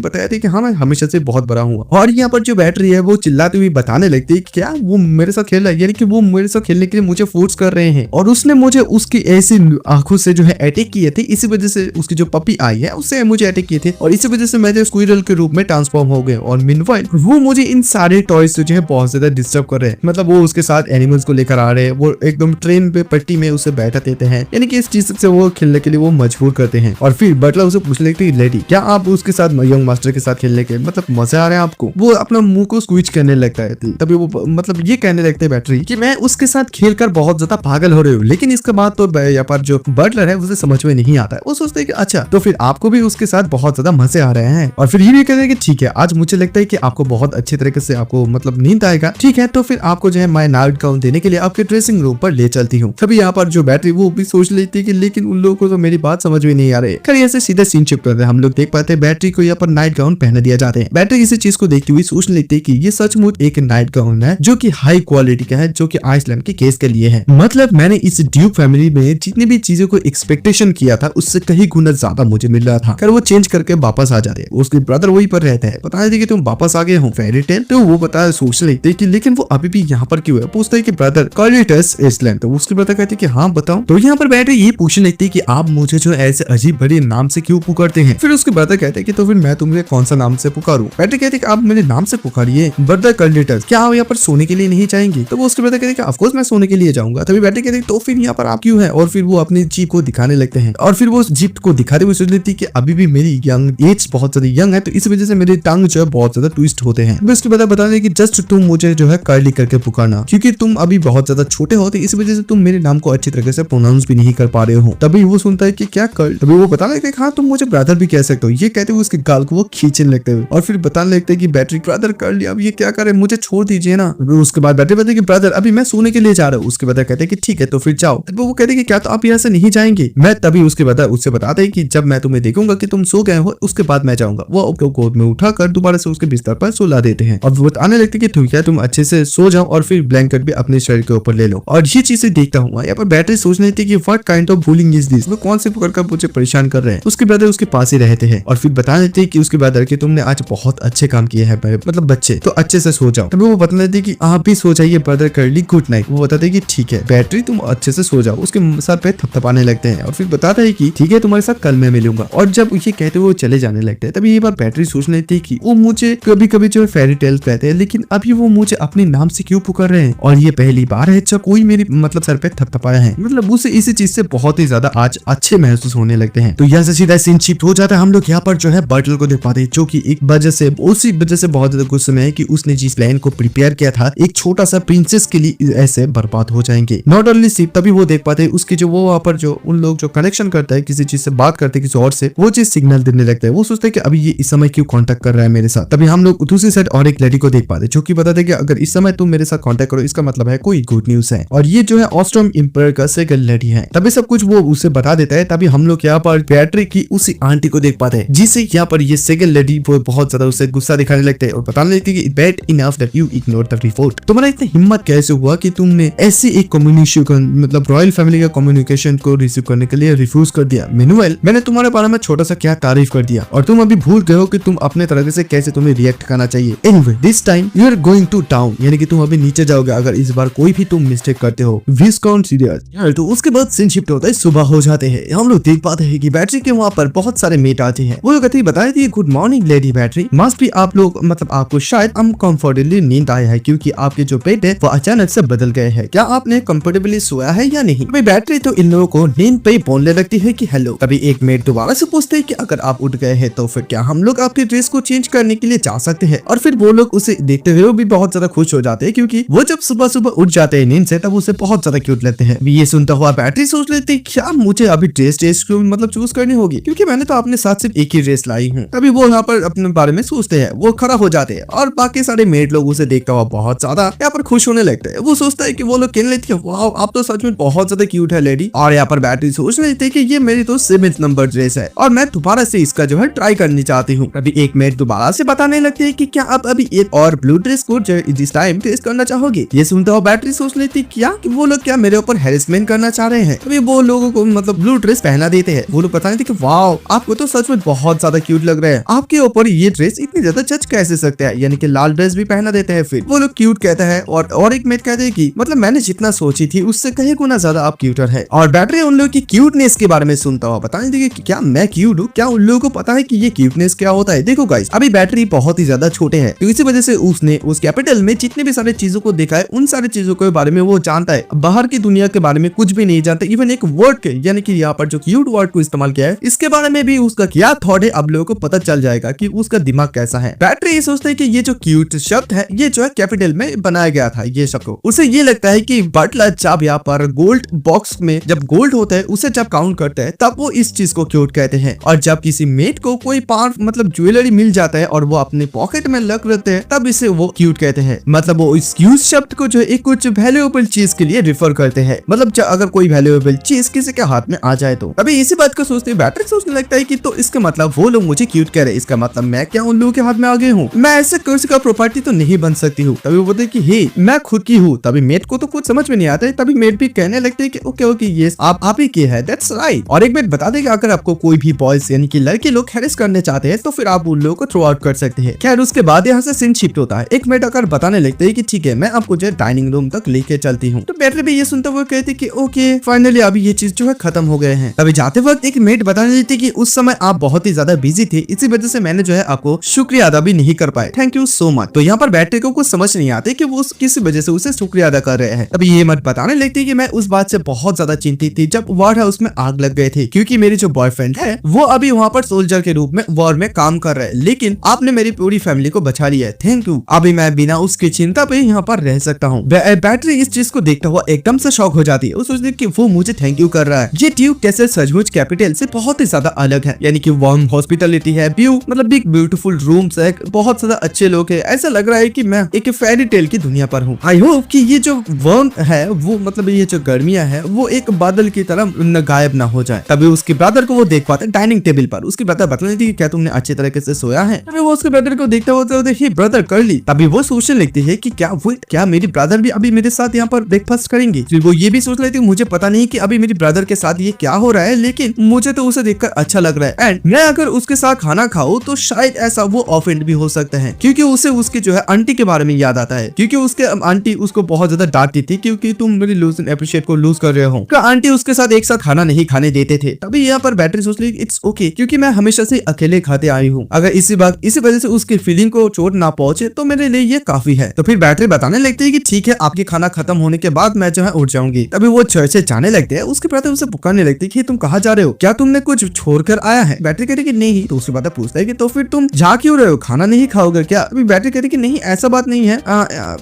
बताया था कि हाँ मैं हमेशा से बहुत बड़ा हूँ। और यहाँ पर जो बैटरी है वो चिल्लाती हुई बताने लगती है क्या वो मेरे साथ खेल रहा है, यानी कि वो मेरे साथ खेलने के लिए मुझे फोर्स कर रहे हैं और उसने मुझे उसकी ऐसी आंखों से जो है अटैक किए थे, इसी वजह से उसकी जो पपी आई है उससे मुझे अटैक किए थे और इसी वजह से मैं जो स्क्विरल के रूप में ट्रांसफॉर्म हो गए। और मीनवाइल वो मुझे इन सारे टॉयज से जो है बहुत ज्यादा डिस्टर्ब कर रहे हैं, मतलब वो उसके साथ एनिमल्स को लेकर आ रहे हैं, वो एकदम ट्रेन पे पट्टी में उसे बैठा देते हैं, यानी कि इस चीज से वो खेलने के लिए वो मजबूर करते हैं। और फिर बटलर उसे पूछ लेती है लेडी क्या आप उसके साथ यंग मास्टर के साथ खेलने के मतलब मजे आ रहे हैं आपको। वो अपना मुंह को स्क्विच करने लगता है। तभी वो मतलब ये कहने लगते हैं बैटरी कि मैं उसके साथ खेलकर बहुत ज्यादा पागल हो रही हूँ, लेकिन इसके बाद तो यहाँ पर जो बटलर है उसे समझ में नहीं आता है। वो सोचते हैं कि अच्छा तो फिर आपको भी उसके साथ बहुत ज्यादा मजे आ रहे हैं। और फिर ये भी कहते हैं कि ठीक है आज मुझे लगता है कि आपको बहुत अच्छे तरीके से आपको मतलब नींद आएगा, ठीक है तो फिर आपको जो है मैं नाइट गाउन देने के लिए आपके ड्रेसिंग रूम पर ले चलती हूँ। तभी यहाँ पर जो बैटरी वो भी सोच लेती है कि लेकिन उन लोगों को तो मेरी बात समझ में नहीं आ रही। खैर ऐसे सीधा सीन शिफ्ट करते हैं, हम लोग देख पाते हैं बैटरी को यहाँ पर नाइट गाउन पहने दिया जाते हैं। बैटरी इसी चीज को देखती हुई सोच लेती है कि ये सचमुच एक नाइट गाउन है जो कि हाई क्वालिटी का है, जो कि आइसलैंड के केस के लिए है। मतलब मैंने इस ड्यूक फैमिली में जितनी भी चीजों को एक्सपेक्टेशन किया था उससे कहीं गुना ज्यादा मुझे मिल रहा था। वो चेंज करके वापस आ जाते हैं, उसके ब्रदर वही पर रहता है, बता देते कि तुम वापस आ गए हो फेरी टेल। तो वो बता सोच लेते कि लेकिन वो अभी भी यहाँ पर क्यों है, पूछता है कि ब्रदर कार्लिटस आइसलैंड। तो उसके ब्रदर कहते कि हाँ बताओ। तो यहाँ पर बैठे ये पूछने लगती है कि आप मुझे जो ऐसे अजीब बड़े नाम से क्यों पुकारते हैं। फिर उसके ब्रदर कहते हैं कि तो फिर मैं तुम्हें कौन सा नाम से पुकारूं। बैठे कहते कि आप मेरे नाम से पुकारिए ब्रदर कार्लिटस, क्या आप यहाँ पर सोने के लिए नहीं जाएंगे। तो वो उसके ब्रदर कहते हैं ऑफ कोर्स मैं सोने के लिए जाऊंगा। तभी बैठे कहते तो फिर यहाँ पर आप क्यों है। और फिर वो अपनी जीप को दिखाने लगते हैं और फिर वो जीप को दिखाते हुए सोच लेती कि अभी भी मेरी यंग एज बहुत ज्यादा यंग है, तो इस वजह से मेरे टंग जो है बहुत ज्यादा ट्विस्ट होते हैं। उसके बाद बता दें कि जस्ट तुम मुझे जो है कर्ली करके पुकारना, क्योंकि तुम अभी बहुत ज्यादा छोटे हो, तो इस वजह से तुम मेरे नाम को अच्छी तरीके से प्रोनाउंस भी नहीं कर पा रहे हो। तभी वो सुनता है कि क्या कर्ल। तभी वो बताने लगता है हाँ तुम मुझे ब्रदर भी कह सकते हो। ये कहते हुए उसके गाल को वो खींचने लगते हुए और फिर बताने लगते हैं कि बैटरी ब्रदर कर लिया, अब ये क्या करे, मुझे छोड़ दीजिए ना। उसके बाद बैटरी बताते कि ब्रदर अभी मैं सोने के लिए जा रहा हूँ। उसके बाद कहते हैं कि ठीक है तो फिर जाओ। वो कहते हैं कि क्या तो आप यहाँ से नहीं जाएंगे। मैं तभी उसके बाद उससे बताते हैं कि जब मैं तुम्हें देखूंगा कि तुम सो गए हो उसके बाद मैं जाऊंगा। वो आपको गोद में उठाकर दोबारा से उसके बिस्तर पर सुला देते हैं और वो बताने लगते कि ठीक है तुम अच्छे से सो जाओ और फिर ब्लैंकेट भी अपने शरीर के ऊपर ले लो। और ये चीजें देखता हूँ यहाँ पर बैटरी सोचने लगती कि what kind of bullying is this, वो कौन से पकड़कर मुझे परेशान कर रहे हैं। उसके ब्रदर उसके पास ही रहते हैं और फिर बता देते हैं कि उसके ब्रदर कि तुमने आज बहुत अच्छे काम किए हैं मतलब बच्चे, तो अच्छे से सो जाओ। तभी वो बता देते कि आप भी सो जाइए ब्रदर कर्ली, गुड नाइट। वो बताते कि ठीक है बैटरी तुम अच्छे से सो जाओ। उसके सर पे थपथपाने लगते हैं और फिर बताता है कि ठीक है तुम्हारे साथ कल मैं मिलूंगा। और जब ये कहते हुए वो चले जाने लगते हैं तभी ये बार बैटरी सोचने लगती है कि वो मुझे कभी कभी जो फेरी टेल्स कहते हैं, लेकिन अभी वो मुझे अपनी नाम से क्यों पुकार रहे हैं, और ये पहली बार है जब कोई मेरी मतलब सर पे थपथपाया है। मतलब उसे इसी चीज से बहुत ही ज्यादा आज अच्छे महसूस होने लगते हैं। तो यहाँ से सीधा सीन शिफ्ट हो जाता है। हम लोग यहाँ पर जो है बर्टल को देख पाते हैं, जो कि एक वजह से उसी वजह से बहुत ज्यादा गुस्से में है कि उसने जिस प्लान को प्रिपेयर किया था एक छोटा सा प्रिंसेस के लिए ऐसे बर्बाद हो जाएंगे। नॉट ओनली सिर्फ तभी वो देख पाते हैं उसके जो वो वहाँ पर जो उन लोग जो कनेक्शन करता है किसी चीज से बात करते हैं किसी और से, वो चीज सिग्नल देने लगता है। वो सोचते हैं कि अभी ये इस समय क्यों कांटेक्ट कर रहा है मेरे साथ। तभी हम लोग दूसरी साइड और एक लड़की को देख पाते हैं जो कि बताते हैं कि अगर इस समय तुम मेरे साथ कांटेक्ट करो इसका मतलब है कोई गुड न्यूज है, और ये जो है ऑस्ट्रोम एम्पायर का सेकंड लड़ी है। तभी सब कुछ वो उसे बता देता है। तभी हम लोग यहाँ पर बैटरी की उसी आंटी को देख पाते हैं जिसे यहाँ पर ये सेकंड लड़ी वो बहुत ज्यादा उससे गुस्सा दिखाने लगते हैं और बताने लगते हैं कि bad enough that you ignore the report. तुम्हारा इतना हिम्मत कैसे हुआ कि तुमने ऐसी एक कम्युनिकेशन मतलब रॉयल फैमिली का कम्युनिकेशन को रिसीव करने के लिए रिफ्यूज कर दिया। मेनुअल मैंने तुम्हारे बारे में छोटा सा क्या तारीफ कर दिया और तुम अभी भूल गए हो कि तुम अपने तरह से कैसे तुम्हें रिएक्ट करना चाहिए। Anyway this time you are going to down, यानी कि तुम अभी नीचे जाओगे अगर इस बार कोई भी तुम मिस्टेक करते हो। विस्कॉन सीरियस यार। तो उसके बाद सीन शिफ्ट होता है, सुबह हो जाते हैं। हम लोग देख पाते हैं कि बैटरी के वहाँ पर बहुत सारे मेट आते हैं। वो कहते हैं बताए थे good morning lady battery, must भी आप लोग मतलब आपको शायद अनकंफर्टेबली नींद आया है क्योंकि आपके जो बेड है वो अचानक से बदल गए हैं। क्या आपने कंफर्टेबली सोया है या नहीं? भाई बैटरी तो इन लोगों को नींद पे बोलने लगती है कि हेलो। तभी एक मेट दोबारा से पूछते हैं कि अगर आप उठ गए हैं तो फिर क्या हम लोग आपके ड्रेस को चेंज करने के लिए जा सकते हैं? और फिर वो लोग उसे देखते हुए भी बहुत ज्यादा खुश हो जाते हैं क्योंकि वो जब सुबह सुबह उठ जाते हैं नींद से तब उसे बहुत ज्यादा क्यूट लगते हैं। ये सुनता हुआ बैटरी सोच लेती है क्या मुझे अभी ड्रेस मतलब चूज करनी होगी क्योंकि मैंने तो अपने साथ सिर्फ एक ही ड्रेस लाई हूँ। तभी वो यहाँ पर अपने बारे में सोचते हैं, वो खड़ा हो जाते हैं और बाकी सारे मेड लोग उसे देखता हुआ बहुत ज्यादा यहाँ पर खुश होने लगते हैं। वो सोचता है कि वो लोग कहने लगते हैं वाह आप तो सच में बहुत ज्यादा क्यूट है लेडी। और यहाँ पर बैटरी सोच लेती है कि ये मेरी तो 7th नंबर ड्रेस है और मैं दोबारा से इसका जो है ट्राई करनी चाहती हूँ। अभी एक मेड दोबारा से बताने लगती है कि क्या आप अभी एक और ब्लू ड्रेस को दिस टाइम टेस्ट करना चाहोगे? ये सुनता हुआ बैटरी सोच लेती है क्या कि वो लोग क्या मेरे ऊपर हैरेसमेंट करना चाह रहे हैं। अभी वो लोगों को मतलब ब्लू ड्रेस पहना देते हैं। वो लोग बताने थे कि वाह आपको तो सच में बहुत ज्यादा क्यूट लग रहा है, आपके ऊपर ये ड्रेस इतनी ज्यादा जज कैसे सकते हैं, यानी कि लाल ड्रेस भी पहना देते हैं। फिर वो लोग क्यूट कहता है और एक मेट कहते हैं कि मतलब मैंने जितना सोची थी उससे कहीं गुना ज्यादा आप क्यूटर है। और बैटरी उन लोगों की क्यूटनेस के बारे में सुनता हुआ बताने देगी कि क्या मैं क्यूट हूँ, क्या उन लोगों को पता है कि ये क्यूटनेस क्या होता है। देखो गाइस अभी बैटरी बहुत ही ज्यादा छोटे हैं तो इसी वजह से उसने उस कैपिटल में जितने भी सारे चीजों को देखा है उन सारी चीजों के बारे में वो जानता है, बाहर की दुनिया के बारे में कुछ भी नहीं जानता। इवन एक वर्ड के यानी कि यहाँ पर जो क्यूट वर्ड को इस्तेमाल किया है इसके बारे में भी उसका क्या थॉट है अब लोगों को पता चल जाएगा कि उसका दिमाग कैसा है। बैटरी ये सोचता है कि ये जो क्यूट शब्द है ये जो है कैपिटल में बनाया गया था ये शब्द को। उसे ये लगता है कि बटलर जब यहाँ पर गोल्ड बॉक्स में जब गोल्ड होता है उसे जब काउंट करते हैं तब वो इस चीज को क्यूट कहते हैं, और जब किसी मेट को कोई पार मतलब ज्वेलरी मिल जाता है और वो अपने पॉकेट में लग रहते हैं तब इसे वो क्यूट कहते हैं। मतलब वो इस क्यूट शब्द को जो एक कुछ वैल्यूएबल चीज के लिए रिफर करते हैं, मतलब अगर कोई वैल्यूएबल चीज किसी के हाथ में आ जाए तो। अभी इसी बात को सोचते बैटरी सोचने लगता है कि तो इसका मतलब वो लोग मुझे क्यूट कह रहे हैं, इसका मतलब मैं क्या उन लोगों के हाथ में आ गई हूँ, मैं ऐसे किसी का प्रॉपर्टी तो नहीं बन सकती हूँ। तभी वो बोलते कि हे मैं खुद की हूँ। तभी मेट को तो कुछ समझ में नहीं आता है। तभी मेट भी कहने लगते हैं कि ओके ओके ये आप ही की है, दैट्स राइट। और एक मेट बता देगा अगर आपको कोई भी बॉयज यानी कि लड़के लोग हैरेस करने चाहते हैं तो फिर आप उन लोगों को थ्रो आउट कर सकते हैं। खैर उसके बाद यहाँ से सीन शिफ्ट होता है। एक मेट आकर बताने लगते हैं कि ठीक है मैं आपको जो डाइनिंग रूम तक लेके चलती हूँ। तो बैटरी भी ये सुनते हुए कहते कि ओके फाइनली अभी ये चीज जो है खत्म हो गए हैं। तभी जाते वक्त एक मेट बताने लगती कि उस समय आप बहुत ही ज्यादा बिजी थे, इसी वजह से मैंने जो है आपको शुक्रिया अदा भी नहीं कर पाए, थैंक यू सो मच। तो यहाँ पर बैटरी को कुछ समझ नहीं आते कि वो किस वजह से उसे शुक्रिया अदा कर रहे हैं। तभी ये मत बताने लगती कि मैं उस बात से बहुत ज्यादा चिंतित थी जब वॉर हाउस में आग लग गए थे, क्योंकि मेरी जो बॉयफ्रेंड है वो अभी वहाँ पर सोल्जर के रूप में वॉर में काम कर रहे हैं, लेकिन आपने मेरी पूरी फैमिली को बचा लिया है, थैंक यू। अभी मैं बिना उसकी चिंता पे यहाँ पर रह सकता हूँ। बैटरी इस चीज को देखता हुआ एकदम से शॉक हो जाती है। वो सोचती है कि वो मुझे थैंक यू कर रहा है। ये ड्यूक कैसे सचमुच कैपिटल से बहुत ही ज्यादा अलग है, यानी कि वार्म हॉस्पिटलिटी है, व्यू मतलब बिग ब्यूटीफुल रूम्स है, बहुत ज्यादा अच्छे लोग है, ऐसा लग रहा है कि मैं एक फेरी टेल की दुनिया पर हूँ। आई होप कि ये जो वार्म है वो मतलब ये जो गर्मियां है वो एक बादल की तरह गायब ना हो जाए। तभी उसके ब्रदर को वो देख पाते डाइनिंग टेबल पर। उसकी ब्रदर बताने थी कि क्या तुमने अच्छे तरीके से सोया है? तभी वो उसके ब्रदर को देखते होते ही ब्रदर कर ली। तभी वो सोचने लगती है कि क्या मेरी ब्रदर भी अभी मेरे साथ यहाँ पर ब्रेकफास्ट करेंगी। फिर वो ये भी सोच लेती है मुझे पता नहीं कि अभी मेरी ब्रदर के साथ ये क्या हो रहा है, लेकिन मुझे तो उसे देखकर अच्छा लग रहा है, एंड मैं अगर उसके साथ खाना खाऊं तो शायद ऐसा वो ऑफेंड भी हो सकता है, क्योंकि उसे उसके जो है आंटी के बारे में याद आता है, क्योंकि उसके आंटी उसको बहुत ज्यादा डांटती थी क्योंकि तुम मेरी लूज एंड एप्रिशिएट को लूज कर रहे हो। आंटी उसके साथ एक साथ खाना नहीं खाने देते थे। तभी यहाँ पर बैटरी सोच ली इट्स ओके, क्योंकि मैं हमेशा से अकेले खाते आई हूँ, अगर इसी वजह से उसकी फीलिंग को चोट ना पहुंचे तो मेरे लिए ये काफी है। तो फिर बैटरी बताने लगती है कि ठीक है, आपकी खाना खत्म होने के बाद मैं जो है उठ जाऊंगी। तभी वो चर्च से जाने लगते हैं। उसके बाद उसे पुकारने लगती है कि तुम कहाँ जा रहे हो, क्या तुमने कुछ छोड़कर आया है? बैटरी कहती है कि नहीं। तो उसके बाद पूछता है कि तो फिर तुम जा क्यों रहे हो, खाना नहीं खाओगे क्या? अभी बैटरी कहती है कि नहीं, ऐसा बात नहीं है।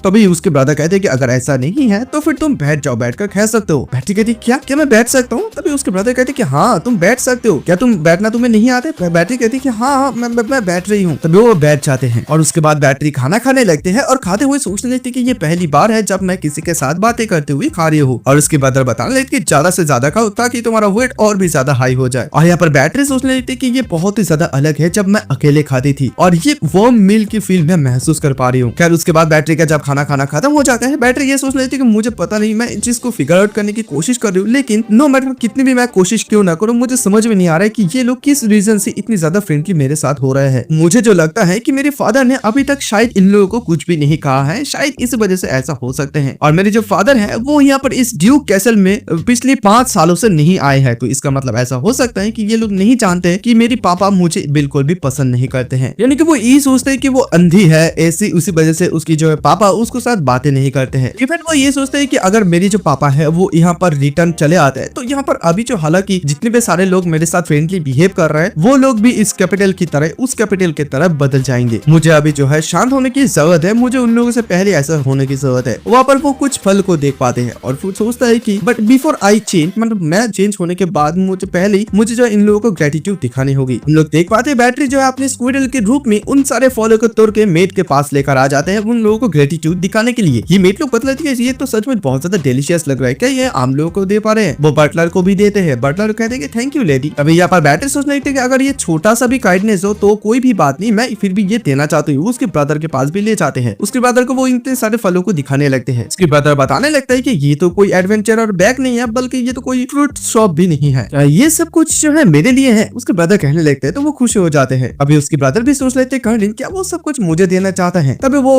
तभी उसके ब्रदर कहते हैं कि अगर ऐसा नहीं है तो फिर तुम बैठ जाओ, बैठकर खा सकते हो। बैटरी कहती है क्या मैं बैठ सकता हूँ? तभी उसके ब्रदर कहते हैं कि हाँ तुम बैठ सकते हो, क्या तुम बैठना तुम्हें नहीं आते? बैटरी कहती है कि हाँ मैं बैठ रही हूँ। तभी वो बैठ जाते हैं और उसके बाद बैटरी खाना खाने लगते हैं और खाते हुए सोचने लगती है कि ये पहली बार है जब मैं किसी के साथ बातें करते हुए खा रही हूँ। और उसके बाद बताने लगती है ज्यादा से ज्यादा खाओ ताकि तुम्हारा वेट और भी ज्यादा हाई हो जाए। और यहाँ पर बैटरी सोचने लगती है कि ये बहुत ही ज्यादा अलग है जब मैं अकेले खाती थी और ये वार्म मील की फील मैं महसूस कर पा रही हूँ। खैर उसके बाद बैटरी का जब खाना खत्म हो जाता है, बैटरी ये सोच लेती है कि मुझे पता नहीं, मैं इस चीज को फिगर आउट करने की कोशिश कर रही हूँ, लेकिन नो मैटर कितनी भी मैं कोशिश क्यों ना करूँ, मुझे समझ में नहीं आ रहा है कि ये लोग किस रीजन से इतनी ज्यादा फ्रेंडली मेरे साथ हो रहे हैं। मुझे जो लगता है कि मेरे फादर ने अभी तक शायद इन लोगों को कुछ भी नहीं कहा है, शायद इस वजह से ऐसा हो सकते हैं। और मेरे जो फादर है वो यहाँ पर इस ड्यूक कैसल में पिछले 5 सालों से नहीं आए हैं, तो इसका मतलब ऐसा हो सकता है कि ये लोग नहीं जानते कि मेरी पापा मुझे बिल्कुल भी पसंद नहीं करते हैं, यानी कि वो ये सोचते हैं कि वो अंधी है, ऐसी उसी वजह से उसकी जो है पापा उसको साथ बातें नहीं करते हैं। इवन वो ये सोचते हैं कि अगर मेरी जो पापा है वो यहाँ पर रिटर्न चले आते हैं तो यहाँ पर अभी जो हालांकि जितने भी सारे लोग मेरे साथ फ्रेंडली बिहेव कर रहे हैं वो लोग भी इस कैपिटल की तरह उस कैपिटल की तरह बदल जाएंगे। मुझे अभी जो है शांत होने की जरूरत है, मुझे उन लोगों से पहले ऐसा होने की जरूरत है। वहाँ पर वो कुछ फल को देख पाते हैं और फिर सोचता है कि बट बिफोर आई चेंज, मतलब मैं चेंज होने के बाद मुझे जो इन लोगों को ग्रेटिट्यूड दिखानी होगी। हम लोग देख पाते हैं बैटरी जो है अपने स्क्विडल के रूप में उन सारे फलों को तोड़ के मेट के पास लेकर आ जाते हैं उन लोगों को ग्रेटिट्यूड दिखाने के लिए। ये मेट लोग बतलाती है ये तो सच में बहुत ज्यादा डिलीशियस लग रहा है, क्या ये आम लोगों को दे पा रहे हैं? वो बटलर को भी देते हैं। बटलर कहते हैं कि थैंक यू लेडी। अभी यहाँ पर बैटरी सोचने लगती है कि अगर ये छोटा सा भी काइंडनेस हो तो कोई भी बात नहीं, मैं फिर भी ये देना चाहती हूँ। उसके ब्रदर के पास भी ले जाते हैं। उसके ब्रदर को वो इतने सारे फलों को दिखाने लगते हैं। उसके ब्रदर बताने लगता है कि ये तो कोई एडवेंचर और बैग नहीं है, बल्कि ये तो कोई फ्रूट शॉप भी नहीं है, ये सब कुछ जो है मेरे लिए है। उसके ब्रदर कहने लगते हैं तो वो खुश हो जाते हैं। अभी उसके ब्रदर भी सोच लेते हैं क्या वो सब कुछ मुझे देना चाहता है। तभी वो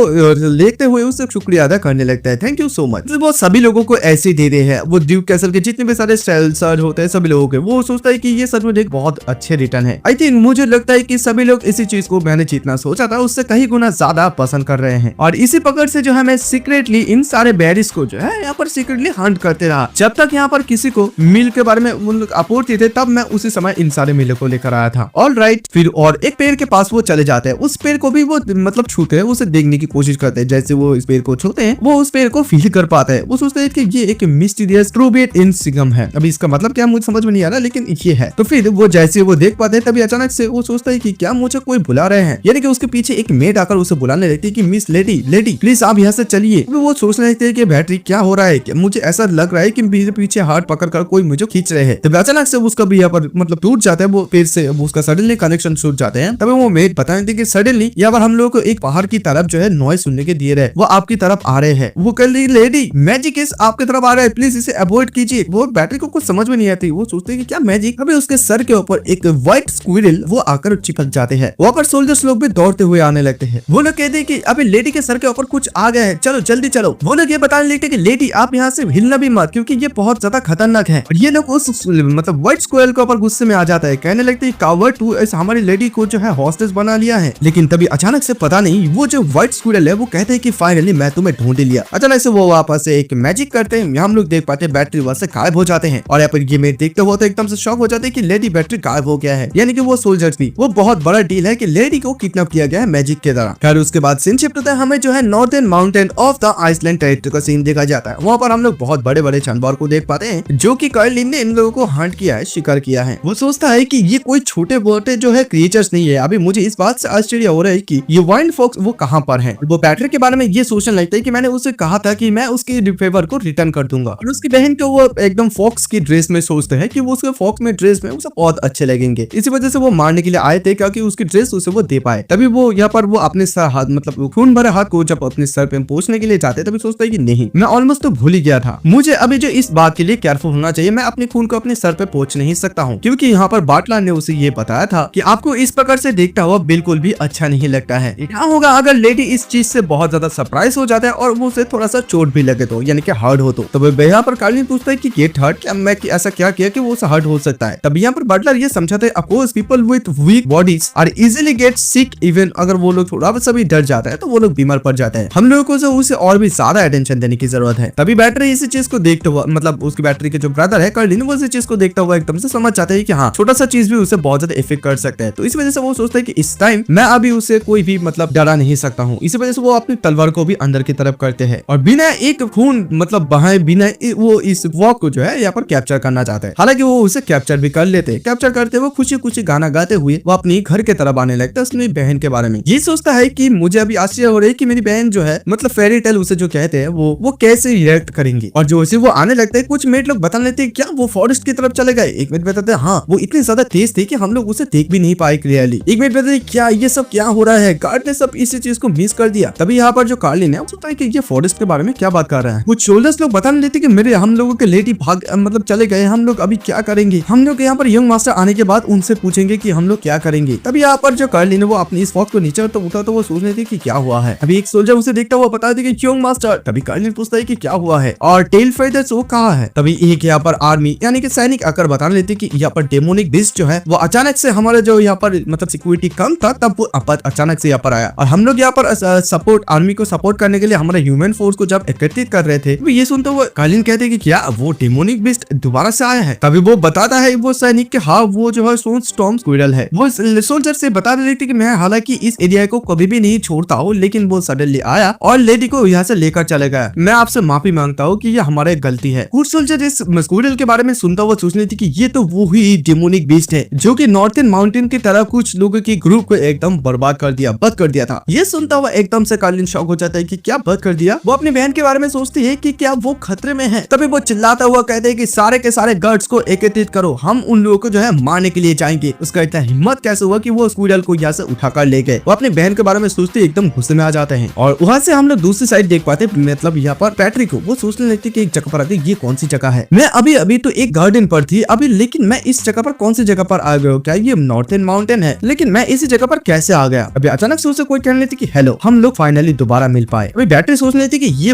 लेते हुए उससे शुक्रिया अदा करने लगता है, थैंक यू सो मच। वो सभी लोगों को ऐसे ही दे रहे हैं। वो ड्यूक कैसल के जितने भी सारे सेल्सर होते हैं सभी लोगों के, वो सोचता है कि ये सच में एक बहुत अच्छे रिटर्न है। आई थिंक मुझे लगता है कि सभी लोग इसी चीज को मैंने जितना सोचा था उससे कहीं गुना ज्यादा पसंद कर रहे हैं। और इसी पकड़ से जो है मैं सीक्रेटली इन सारे बेरीज को जो है यहाँ पर सीक्रेटली हंट करते रहा। जब तक यहाँ पर किसी को मिल के बारे में उन लोग आपूर्ति थे तब मैं उसी समय इन सारे मिलों को लेकर आया था। ऑल राइट, फिर और एक पेड़ के पास वो चले जाते हैं। उस पेड़ को भी वो मतलब छूते हैं, उसे देखने की कोशिश करते हैं। जैसे वो इस पेड़ को छूते हैं वो उस पेड़ को फील कर पाते हैं। वो सोचते हैं कि ये एक मिस्टीरियस ट्रूबेट इंसिगम है। अभी इसका मतलब क्या मुझे समझ में नहीं आ रहा, लेकिन ये है। तो फिर वो जैसे वो देख पाते हैं तभी अचानक से वो सोचता है कि क्या मुझे कोई बुला रहे हैं, यानी कि उसके पीछे एक मेड आकर उसे बुलाने लगती है कि मिस लेडी प्लीज आप यहाँ से चलिए। वो सोचने लगते हैं कि बैटरी क्या हो रहा है, कि मुझे ऐसा लग रहा है कि पीछे हाथ पकड़ कर कोई मुझे खींच रहे हैं। तभी अचानक से उसका भी यहाँ पर मतलब टूट जाता है वो पेड़ से, उसका सडनली कनेक्शन छूट जाते हैं। तभी वो मेड बताने थे कि सडनली यहाँ पर हम लोग को एक पहाड़ की तरफ जो है नॉइज सुनने के दिए रहे, वो आपकी तरफ आ रहे हैं। वो कह रही लेडी मैजिक इस आपकी तरफ आ रहा है, प्लीज इसे अवॉइड कीजिए। वो बैटरी को कुछ समझ में नहीं आती, वो सोचते हैं कि क्या मैजिक। अभी उसके सर के ऊपर एक व्हाइट स्क्विरल वो आकर चिपक जाते हैं। वहाँ पर सोल्जर्स लोग भी दौड़ते हुए आने लगते हैं। वो लोग कहते हैं कि अभी लेडी के सर के ऊपर कुछ आ गया है, चलो जल्दी चलो। वो लोग ये बताने लगते हैं कि लेडी आप यहाँ से हिलना भी मत, क्योंकि ये बहुत ज्यादा खतरनाक है। और ये लोग उस मतलब व्हाइट स्क्विरल के ऊपर गुस्से में आ जाता है, कहने लगते हैं कावर्ड तू हमारी लेडी को जो है हॉस्टेज बना लिया है। लेकिन तभी अचानक से पता नहीं वो जो व्हाइट स्क्विरल है वो कहते हैं कि फाइनली मैं तुम्हें ढूंढ लिया। अचानक से वो वापस से एक मैजिक करते हैं। हम लोग देख पाते हैं बैटरी वहां से गायब हो जाते हैं। और यहाँ पर ये मेरे देखते हुए तो एकदम से शॉक हो जाते हैं कि लेडी बैटरी गायब हो गया है, यानी कि वो सोल्जर्स भी वो बहुत बड़ा डील है कि लेडी को किडनैप किया गया है मैजिक के द्वारा। खैर उसके बाद सीन शिफ्ट होता है, हमें जो है northern mountain of the Iceland territory का सीन देखा जाता है। वहाँ पर हम लोग बहुत बड़े बड़े जानवर को देख पाते हैं जो कि कर्लिन ने इन लोगों को हंट किया है, शिकार किया है। वो सोचता है कि ये कोई छोटे मोटे जो है क्रिएचर्स नहीं है। अभी मुझे इस बात से आश्चर्य हो रहा है कि ये वाइल्ड फॉक्स वो कहाँ पर है। वो बैटरी के बारे में ये सोचने लगता है कि मैंने उसे कहा था कि मैं उसके फेवर को रिटर्न कर दूंगा। और उसकी बहन को वो एकदम फॉक्स की ड्रेस में सोचते हैं कि वो उसके फॉक्स में ड्रेस में उसे बहुत अच्छे लगेंगे। इसी वजह से वो मारने के लिए आए थे क्योंकि उसकी ड्रेस उसे वो दे पाए। तभी वो यहाँ पर वो अपने सर हाथ मतलब खून भरे हाथ को जब अपने सर पे पोंछने के लिए जाते तभी सोचता है कि नहीं, मैं ऑलमोस्ट तो भूल ही गया था। मुझे अभी जो इस बात के लिए केयरफुल होना चाहिए, मैं अपने खून को अपने सर पे पोंछ नहीं सकता हूँ, क्योंकि यहाँ पर बाटला ने उसे ये बताया था कि आपको इस प्रकार से देखता हुआ बिल्कुल भी अच्छा नहीं लगता है। क्या होगा अगर लेडी इस चीज से बहुत ज्यादा सरप्राइज हो जाता है और वो उसे थोड़ा सा चोट भी लगे तो, यानी कि हर्ट हो तो यहाँ पर कार्लिन पूछता है कि गेट हर्ट, क्या मैं ऐसा क्या किया कि वो हर्ट हो सकता है। तब यहाँ पर बटलर ये समझाते हैं, of course people with weak bodies are easily get sick, even अगर वो लोग थोड़ा सा भी डर जाता है तो वो लोग बीमार पड़ पड़ जाता है। हम लोगों को जो उसे और भी ज्यादा अटेंशन देने की जरूरत है। तभी बैटरी इसी चीज को देखते हुआ, मतलब उसकी बैटरी के जो ब्रदर है कर्लिन, वो इसी चीज को देखता हुआ एकदम से समझ जाता है कि हाँ, छोटा सा चीज भी उसे बहुत ज्यादा इफेक्ट कर सकता है। तो इस वजह से वो सोचता है कि इस टाइम मैं अभी उसे कोई भी मतलब डरा नहीं सकता हूँ। इसी वजह से वो अपनी तलवार को भी अंदर की तरफ करते हैं और बिना एक खून मतलब बहाए बिना वो इस वॉक को जो है यहाँ पर कैप्चर करना चाहते हैं। हालांकि वो उसे कैप्चर भी कर लेते हैं। कैप्चर करते वो खुशी खुशी गाना गाते हुए वो अपनी घर के तरफ आने लगता है अपनी बहन के बारे में। ये सोचता है कि मुझे अभी आश्चर्य हो रही है कि मेरी बहन जो है मतलब फेरी टेल उसे जो कहते हैं वो कैसे रिएक्ट करेंगी। और जो उसे वो आने लगता है, कुछ मेट लोग बता लेते हैं क्या वो फॉरेस्ट की तरफ चले गए। एक मिनट बताते हैं हाँ, वो इतनी ज्यादा तेज थे कि हम लोग उसे देख भी नहीं पाए क्लियरली। एक मिनट बताते क्या ये सब क्या हो रहा है, गार्ड ने सब इसी चीज को मिस कर दिया। तभी यहाँ पर जो कार्लिन है वो सोचता है कि ये फॉरेस्ट के बारे में क्या बात कर रहा है। कुछ सोल्जर्स लोग बता लेते कि मेरे हम लोगों के लेडी भाग मतलब चले गए, हम लोग अभी क्या करेंगे। हम लोग यहाँ पर यंग मास्टर आने के बाद उनसे पूछेंगे कि हम लोग क्या करेंगे। तभी यहाँ पर जो कार्लिन है वो अपनी इस फॉक्स को नीचे तो उठा तो वो सोच रहे थे कि क्या हुआ है। अभी एक सोल्जर उसे देखता हुआ बता दे कि यंग मास्टर। तभी कार्लिन पूछता है कि क्या हुआ है और टेल फेदर्स वो कहाँ है। तभी एक यहाँ पर आर्मी यानी कि सैनिक आकर बता लेते कि यहाँ पर डेमोनिक बीस्ट जो है वो अचानक से हमारे जो यहाँ पर मतलब सिक्योरिटी कम था तब वो अचानक से यहाँ पर आया और हम लोग यहाँ पर सपोर्ट आर्मी को सपोर्ट करने के लिए हमारे ह्यूमन फोर्स को जब एकत्रित कर रहे थे। ये सुनते हुए कार्लिन कहते कि क्या वो डेमोनिक बीस्ट दोबारा से आया है। तभी वो बताता है वो सैनिक के हाँ वो जो है स्टॉर्म स्क्विरल है। वो सोल्जर से बता रहे थे कि मैं हालांकि इस एरिया को कभी भी नहीं छोड़ता हूँ, लेकिन वो सडनली आया और लेडी को यहाँ से लेकर चले गया। मैं आपसे माफी मांगता हूँ कि ये हमारी गलती है। कुछ सोल्जर इस स्क्विरल के बारे में सुनता हुआ सोचने थी कि ये तो वो ही डेमोनिक बीस्ट है जो कि नॉर्थर्न माउंटेन की तरफ कुछ लोगों की ग्रुप को एकदम बर्बाद कर दिया, बद कर दिया था। ये सुनता हुआ एकदम से कार्लिन शॉक हो जाता है कि क्या बद कर दिया। वो अपनी बहन के बारे में सोचती है कि क्या वो खतरे में है। तभी वो चिल्लाता हुआ कहते हैं कि सारे के सारे गार्ड्स को एकत्रित करो, हम उन लोगों को जो है मारने के लिए जाएंगे। उसका इतना हिम्मत कैसे हुआ कि वो स्क्विरल को यहाँ से उठाकर ले गए। वो अपनी बहन के बारे में सोचते एकदम गुस्से में आ जाते हैं और वहां से हम लोग दूसरी साइड देख पाते मतलब यहाँ पर पैट्रिक को वो सोचने लगती है कि एक जगह पर आती ये कौन सी जगह है। मैं अभी तो एक गार्डन पर थी अभी, लेकिन मैं इस जगह पर कौन सी जगह पर आ गया, क्या ये नॉर्थर्न माउंटेन है, लेकिन मैं इसी जगह पर कैसे आ गया। अभी अचानक से उसे कोई कहने लगती कि हेलो, हम लोग फाइनली दोबारा मिल पाए। अभी बैटरी सोचने लगती कि ये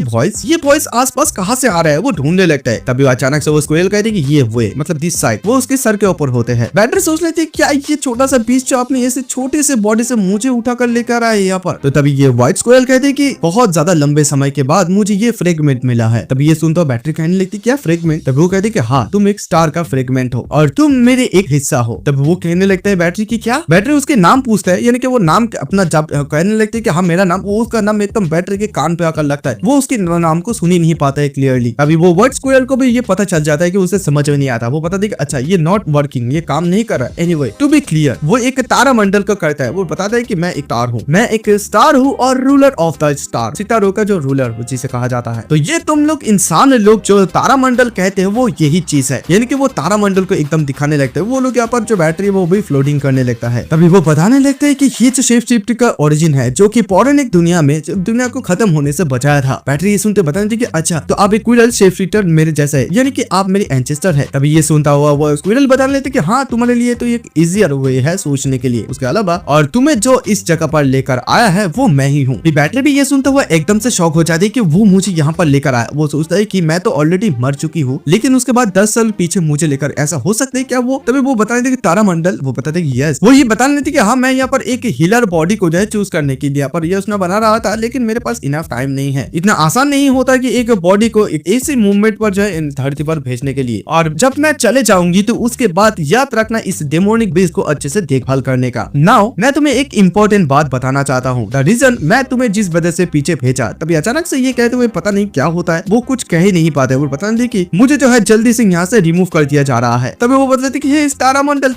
वॉइस आसपास कहाँ से आ रहा है, वो ढूंढने लगता है। तभी अचानक से वो स्क्विरल कहती कि ये वो मतलब दिस साइड, वो उसके सर के ऊपर होते हैं। बैटरी सोच लेती है क्या ये छोटा सा बीच जो आपने ऐसे छोटे से बॉडी से मुझे उठाकर लेकर आए यहाँ पर। तो तभी ये व्हाइट स्क्विरल कहते कि बहुत ज्यादा लंबे समय के बाद मुझे ये फ्रेगमेंट मिला है। तभी ये सुनता बैटरी कहने लगती क्या फ्रेगमेंट। तभी वो कहती कि हाँ तुम एक स्टार का फ्रेगमेंट हो और तुम मेरे एक हिस्सा हो। तब वो कहने लगता है बैटरी की क्या। बैटरी उसके नाम पूछता है, यानी कि वो नाम अपना जब कहने लगती है कि हाँ मेरा नाम, वो उसका नाम एकदम बैटरी के कान पे आकर लगता है। वो उसके नाम को सुन ही नहीं पाता है क्लियरली। अभी वो व्हाइट स्क्विरल को भी ये पता चल जाता है कि उसे समझ में नहीं आता। वो बताता है कि अच्छा ये नॉट वर्किंग, ये काम नहीं कर रहा है। एनीवे टू बी क्लियर, वो एक तारा मंडल का करता है। वो बताता है कि मैं एक स्टार हूँ, मैं एक स्टार हूँ और रूलर ऑफ द स्टार, सितारों का जो रूलर जिसे कहा जाता है। तो ये तुम लोग इंसान लोग जो तारा मंडल कहते हैं वो यही चीज है, यानी कि वो तारा मंडल को एकदम दिखाने लगता है। वो लोग यहाँ पर जो बैटरी वो भी फ्लोटिंग करने लगता है। तभी वो बताने लगता है कि ये जो शेप शिफ्ट का ओरिजिन है जो कि पौराणिक दुनिया में दुनिया को खत्म होने से बचाया था। बैटरी ये सुनते बताने कि अच्छा तो आप एक स्क्विरल शेप शिफ्टर मेरे जैसा है, यानी कि आप मेरे एंसेस्टर है। तभी ये सुनता हुआ वो स्क्विरल बताने लगते कि हाँ तुम्हारे लिए तो एक इजियर वे है सोचने के लिए, उसके अलावा और तुम्हें जो इस जगह पर लेकर आया है वो मैं ही हूँ। बैटरी भी ये सुनता हुआ एकदम से शॉक हो जाती है कि वो मुझे यहाँ पर लेकर आया। वो सोचता है कि मैं तो ऑलरेडी मर चुकी हूँ, लेकिन उसके बाद 10 साल पीछे मुझे लेकर ऐसा हो सकता है क्या वो। तभी वो बताने थे कि तारा मंडल, वो बताते कि यस, वो ये बताने देती कि हाँ मैं यहाँ पर एक हीलर बॉडी को जो है चूज करने के लिए यहाँ पर योजना बना रहा था, लेकिन मेरे पास इनफ टाइम नहीं है। इतना आसान नहीं होता कि एक बॉडी को एक ऐसी मूवमेंट पर जो है धरती पर भेजने के लिए। और जब मैं चले जाऊंगी तो उसके बाद याद रखना इस डेमोनिक बीस्ट को अच्छे से देखभाल करने का। नाउ मैं तुम्हें एक इंपॉर्टेंट बात बताना चाहता हूँ, द रीजन मैं तुम्हें जिस वजह से पीछे भेजा। तभी अचानक से ये कहते हुए पता नहीं क्या होता है, वो कुछ कह ही नहीं पाते। वो पता नहीं कि मुझे जो है जल्दी से यहाँ से रिमूव कर दिया जा रहा है। तभी वो बताते कि ये तारा मंडल